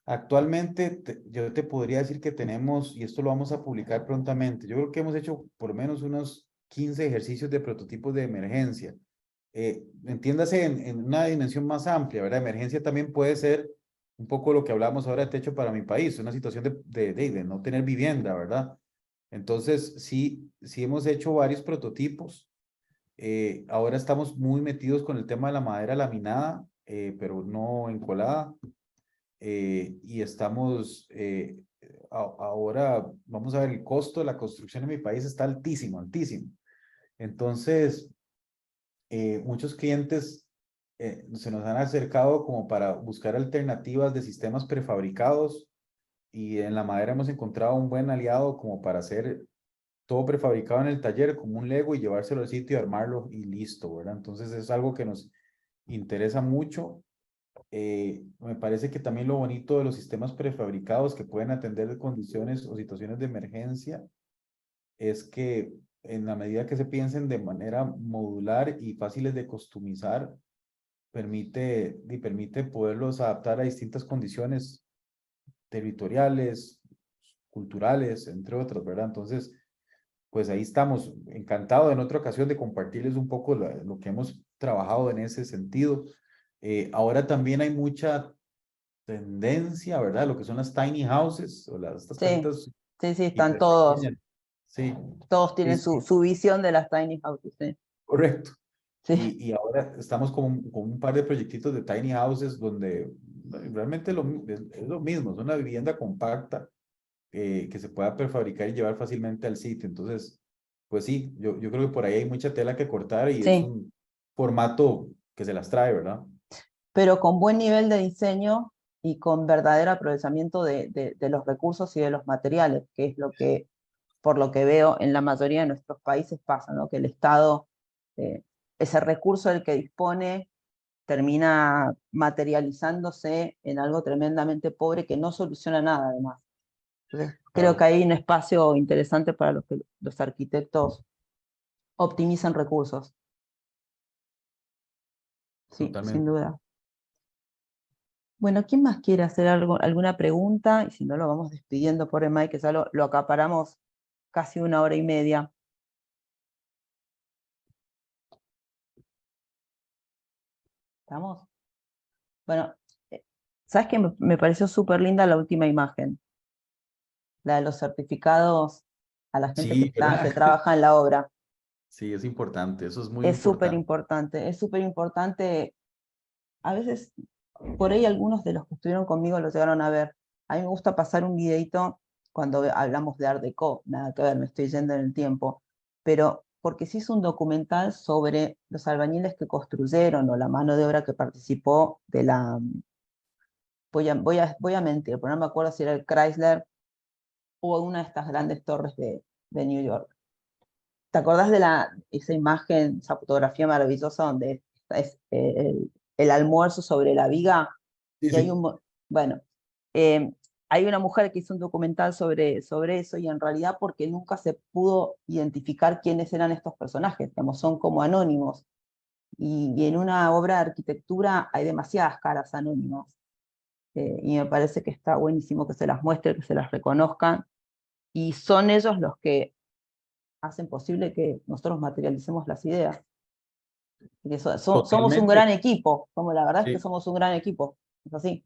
Speaker 2: actualmente yo te podría decir que tenemos, y esto lo vamos a publicar prontamente, yo creo que hemos hecho por lo menos unos 15 ejercicios de prototipos de emergencia. Entiéndase en una dimensión más amplia, ¿verdad? Emergencia también puede ser un poco lo que hablamos ahora de techo para mi país, una situación de no tener vivienda, ¿verdad? Entonces, sí hemos hecho varios prototipos. Ahora estamos muy metidos con el tema de la madera laminada, pero no encolada. Y estamos, ahora, vamos a ver, el costo de la construcción en mi país está altísimo, altísimo. Entonces, muchos clientes se nos han acercado como para buscar alternativas de sistemas prefabricados, y en la madera hemos encontrado un buen aliado como para hacer todo prefabricado en el taller como un Lego y llevárselo al sitio y armarlo y listo, ¿verdad? Entonces es algo que nos interesa mucho. Me parece que también lo bonito de los sistemas prefabricados que pueden atender condiciones o situaciones de emergencia es que en la medida que se piensen de manera modular y fáciles de customizar, permite poderlos adaptar a distintas condiciones territoriales, culturales, entre otras, ¿verdad? Entonces, pues ahí estamos. Encantado en otra ocasión de compartirles un poco lo que hemos trabajado en ese sentido. Ahora también hay mucha tendencia, ¿verdad? Lo que son las tiny houses o estas
Speaker 1: Sí,
Speaker 2: casitas
Speaker 1: sí, están
Speaker 2: hiper
Speaker 1: todos,
Speaker 2: pequeñas. Sí,
Speaker 1: todos
Speaker 2: sí,
Speaker 1: tienen
Speaker 2: sí,
Speaker 1: su visión de las tiny houses, sí.
Speaker 2: correcto.
Speaker 1: Sí.
Speaker 2: Y ahora estamos con un par de proyectitos de tiny houses donde realmente es lo mismo, es una vivienda compacta que se pueda prefabricar y llevar fácilmente al sitio. Entonces, pues sí, yo creo que por ahí hay mucha tela que cortar y es
Speaker 1: Sí,
Speaker 2: un formato que se las trae, ¿verdad?
Speaker 1: pero con buen nivel de diseño y con verdadero aprovechamiento de los recursos y de los materiales, que es lo que, por lo que veo, en la mayoría de nuestros países pasa, ¿no? Que el Estado, ese recurso del que dispone, termina materializándose en algo tremendamente pobre que no soluciona nada, además. Entonces, creo que hay un espacio interesante para los que los arquitectos optimizan recursos. Sí,
Speaker 2: Totalmente.
Speaker 1: sin duda. Bueno, ¿quién más quiere hacer alguna pregunta? Y si no, lo vamos despidiendo por Mike, que ya lo acaparamos casi 1 hora y media. ¿Estamos? Bueno, ¿sabes qué? Me pareció súper linda la última imagen, la de los certificados a la gente
Speaker 2: Sí, ¿verdad?
Speaker 1: que trabaja en la obra.
Speaker 2: Sí, es importante, eso es muy
Speaker 1: Es súper
Speaker 2: importante.
Speaker 1: importante, es súper importante. A veces, por ahí algunos de los que estuvieron conmigo lo llegaron a ver. A mí me gusta pasar un videito cuando hablamos de Art Deco, nada que ver, me estoy yendo en el tiempo, pero porque se hizo un documental sobre los albañiles que construyeron o la mano de obra que participó de la... Voy a mentir, pero no me acuerdo si era el Chrysler o una de estas grandes torres de New York. ¿Te acordás de esa imagen, esa fotografía maravillosa donde es el almuerzo sobre la viga?
Speaker 2: Sí,
Speaker 1: Y hay
Speaker 2: sí.
Speaker 1: bueno, hay una mujer que hizo un documental sobre eso y en realidad porque nunca se pudo identificar quiénes eran estos personajes, digamos, son como anónimos. Y en una obra de arquitectura hay demasiadas caras anónimas. Y me parece que está buenísimo que se las muestre, que se las reconozcan. Y son ellos los que hacen posible que nosotros materialicemos las ideas. Y que somos un
Speaker 2: Totalmente.
Speaker 1: gran equipo, la verdad es que
Speaker 2: Sí,
Speaker 1: somos un gran equipo, es así.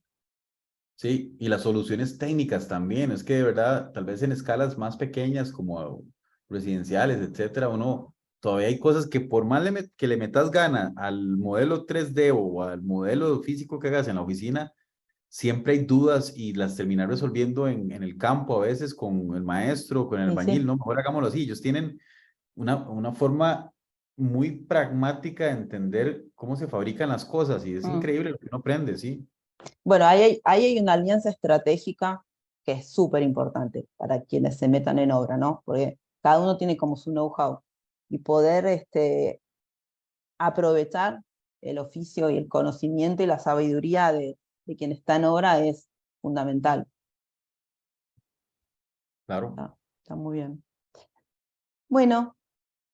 Speaker 2: sí, y las soluciones técnicas también, es que de verdad, tal vez en escalas más pequeñas como residenciales, etcétera, uno, todavía hay cosas que por más que le metas gana al modelo 3D o al modelo físico que hagas en la oficina, siempre hay dudas y las terminas resolviendo en el campo a veces con el maestro, con el
Speaker 1: Y
Speaker 2: albañil,
Speaker 1: sí,
Speaker 2: no, mejor hagámoslo así, ellos tienen una forma muy pragmática de entender cómo se fabrican las cosas y es
Speaker 1: mm.
Speaker 2: increíble lo que uno aprende, sí.
Speaker 1: Bueno, ahí hay una alianza estratégica que es súper importante para quienes se metan en obra, ¿no? Porque cada uno tiene como su know-how y poder aprovechar el oficio y el conocimiento y la sabiduría de quien está en obra es fundamental.
Speaker 2: Claro.
Speaker 1: Está muy bien. Bueno,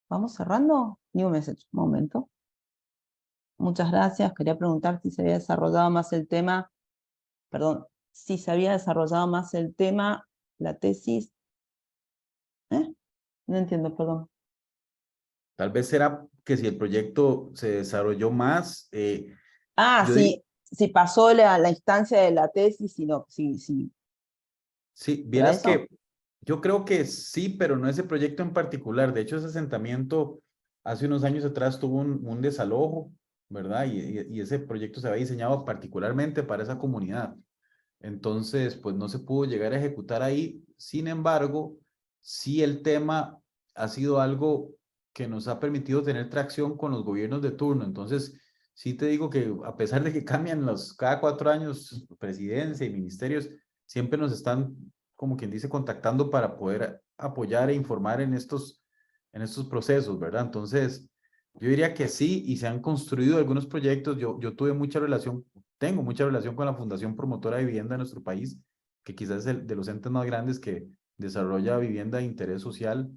Speaker 1: vamos cerrando. New message, un momento. Muchas gracias. Quería preguntar si se había desarrollado más el tema, perdón, si se había desarrollado más el tema, la tesis. No entiendo, perdón.
Speaker 2: Tal vez será que si el proyecto se desarrolló más,
Speaker 1: Ah,
Speaker 2: yo diría,
Speaker 1: sí, si pasó la instancia de la tesis, sí,
Speaker 2: sí,
Speaker 1: ¿era
Speaker 2: vieras
Speaker 1: eso?
Speaker 2: que yo creo que sí, pero no ese proyecto en particular. De hecho, ese asentamiento hace unos años atrás tuvo un desalojo, ¿verdad? Y ese proyecto se había diseñado particularmente para esa comunidad. Entonces, pues no se pudo llegar a ejecutar ahí. Sin embargo, sí el tema ha sido algo que nos ha permitido tener tracción con los gobiernos de turno. Entonces, sí te digo que a pesar de que cambian cada 4 años presidencia y ministerios, siempre nos están, como quien dice, contactando para poder apoyar e informar en estos procesos, ¿verdad? Entonces, yo diría que sí, y se han construido algunos proyectos. Yo tuve mucha relación, tengo mucha relación con la Fundación Promotora de Vivienda de nuestro país, que quizás es el de los entes más grandes que desarrolla vivienda de interés social,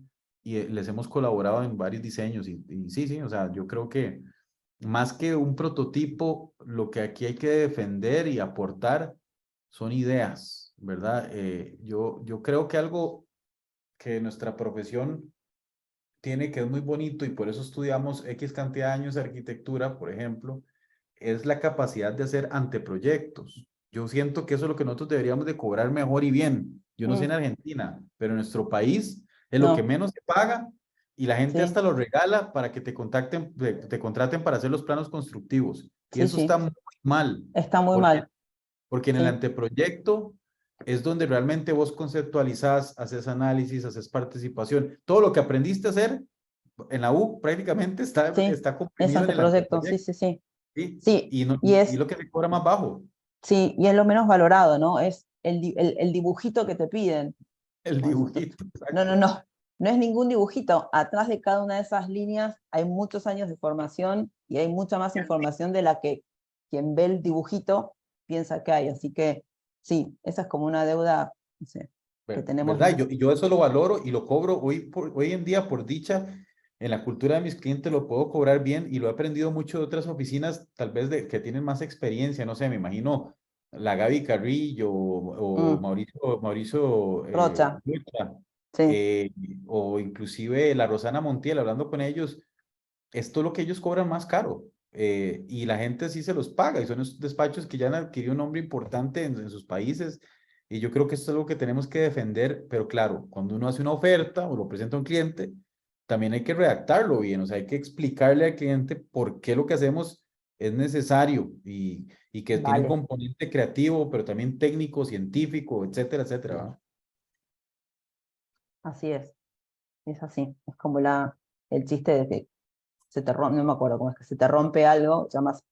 Speaker 2: y les hemos colaborado en varios diseños. Y sí, sí, o sea, yo creo que más que un prototipo, lo que aquí hay que defender y aportar son ideas, ¿verdad? Yo creo que algo que nuestra profesión tiene que es muy bonito y por eso estudiamos X cantidad de años de arquitectura, por ejemplo, es la capacidad de hacer anteproyectos. Yo siento que eso es lo que nosotros deberíamos de cobrar mejor y bien. Yo no sé en
Speaker 1: Mm,
Speaker 2: Argentina, pero en nuestro país es lo que
Speaker 1: no,
Speaker 2: menos se paga y la gente
Speaker 1: sí,
Speaker 2: hasta lo regala para que te contacten, te contraten para hacer los planos constructivos. Y
Speaker 1: sí,
Speaker 2: eso está
Speaker 1: sí,
Speaker 2: muy mal,
Speaker 1: está muy
Speaker 2: porque,
Speaker 1: mal,
Speaker 2: porque en el
Speaker 1: sí,
Speaker 2: anteproyecto es donde realmente vos conceptualizás, haces análisis, haces participación. Todo lo que aprendiste a hacer en la U prácticamente
Speaker 1: sí,
Speaker 2: está
Speaker 1: es
Speaker 2: comprimido en el
Speaker 1: anteproyecto, sí,
Speaker 2: anteproyecto,
Speaker 1: sí, sí,
Speaker 2: ¿sí?
Speaker 1: sí,
Speaker 2: Y, no,
Speaker 1: y
Speaker 2: y lo que se cobra más bajo,
Speaker 1: sí, y es lo menos valorado, ¿no? Es el dibujito que te piden.
Speaker 2: el
Speaker 1: Bueno,
Speaker 2: dibujito,
Speaker 1: no, no,
Speaker 2: exacto.
Speaker 1: no, no es ningún dibujito. Atrás de cada una de esas líneas hay muchos años de formación y hay mucha más información de la que quien ve el dibujito piensa que hay. Así que sí, esa es como una deuda, no sé, que tenemos.
Speaker 2: ¿Verdad? Yo eso lo valoro y lo cobro hoy en día, por dicha, en la cultura de mis clientes lo puedo cobrar bien y lo he aprendido mucho de otras oficinas, tal vez que tienen más experiencia, no sé, me imagino la Gaby Carrillo o Mauricio
Speaker 1: Rocha.
Speaker 2: Rocha,
Speaker 1: Sí,
Speaker 2: o inclusive la Rosana Montiel, hablando con ellos, esto es lo que ellos cobran más caro. Y la gente sí se los paga y son esos despachos que ya han adquirido un nombre importante en sus países y yo creo que esto es algo que tenemos que defender, pero claro, cuando uno hace una oferta o lo presenta a un cliente, también hay que redactarlo bien, o sea, hay que explicarle al cliente por qué lo que hacemos es necesario y que tiene un
Speaker 1: vale.
Speaker 2: componente creativo, pero también técnico, científico, etcétera, etcétera, ¿va?
Speaker 1: Así es así. Es como el chiste de que se te rompe, no me acuerdo cómo es que se te rompe algo, llamas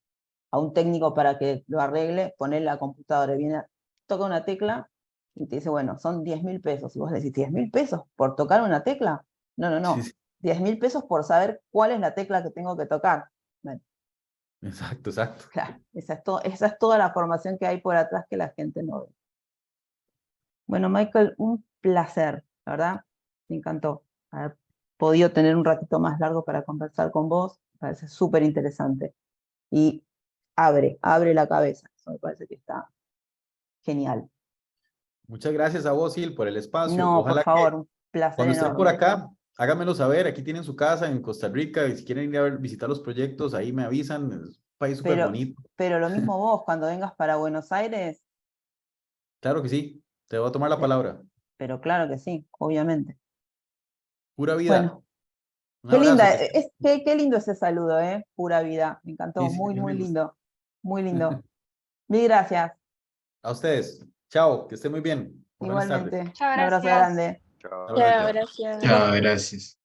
Speaker 1: a un técnico para que lo arregle, pones la computadora, viene, toca una tecla y te dice, bueno, son 10.000 pesos. Y vos decís, ¿10.000 pesos por tocar una tecla? No, no,
Speaker 2: Sí,
Speaker 1: no.
Speaker 2: sí,
Speaker 1: 10.000 pesos por saber cuál es la tecla que tengo que tocar. Bueno,
Speaker 2: exacto, exacto.
Speaker 1: claro, esa es toda la formación que hay por atrás que la gente no ve. Bueno, Michael, un placer, la verdad, me encantó haber podido tener un ratito más largo para conversar con vos, me parece súper interesante. Y abre la cabeza, eso me parece que está genial.
Speaker 2: Muchas gracias a vos, Sil, por el espacio.
Speaker 1: No, por
Speaker 2: Ojalá que
Speaker 1: favor, un placer
Speaker 2: cuando estén por
Speaker 1: enorme.
Speaker 2: acá, háganmelo saber. Aquí tienen su casa en Costa Rica y si quieren ir a visitar los proyectos, ahí me avisan. Es un país súper bonito.
Speaker 1: Pero lo mismo vos, cuando vengas para Buenos Aires,
Speaker 2: Claro que sí, te voy a tomar la palabra.
Speaker 1: pero claro que sí, obviamente.
Speaker 2: Pura vida.
Speaker 1: Bueno,
Speaker 2: Un
Speaker 1: qué
Speaker 2: abrazo.
Speaker 1: linda, qué lindo ese saludo, pura vida, me encantó,
Speaker 2: Sí, sí, a
Speaker 1: muy,
Speaker 2: mí
Speaker 1: muy
Speaker 2: me gusta.
Speaker 1: lindo, muy lindo. Mil gracias,
Speaker 2: A ustedes. Chao, que estén muy bien. Buenas tardes.
Speaker 1: igualmente.
Speaker 3: Muchas
Speaker 1: Un abrazo
Speaker 3: gracias.
Speaker 1: grande.
Speaker 2: Hasta
Speaker 5: Ya,
Speaker 2: luego.
Speaker 5: gracias.
Speaker 6: Chao, gracias.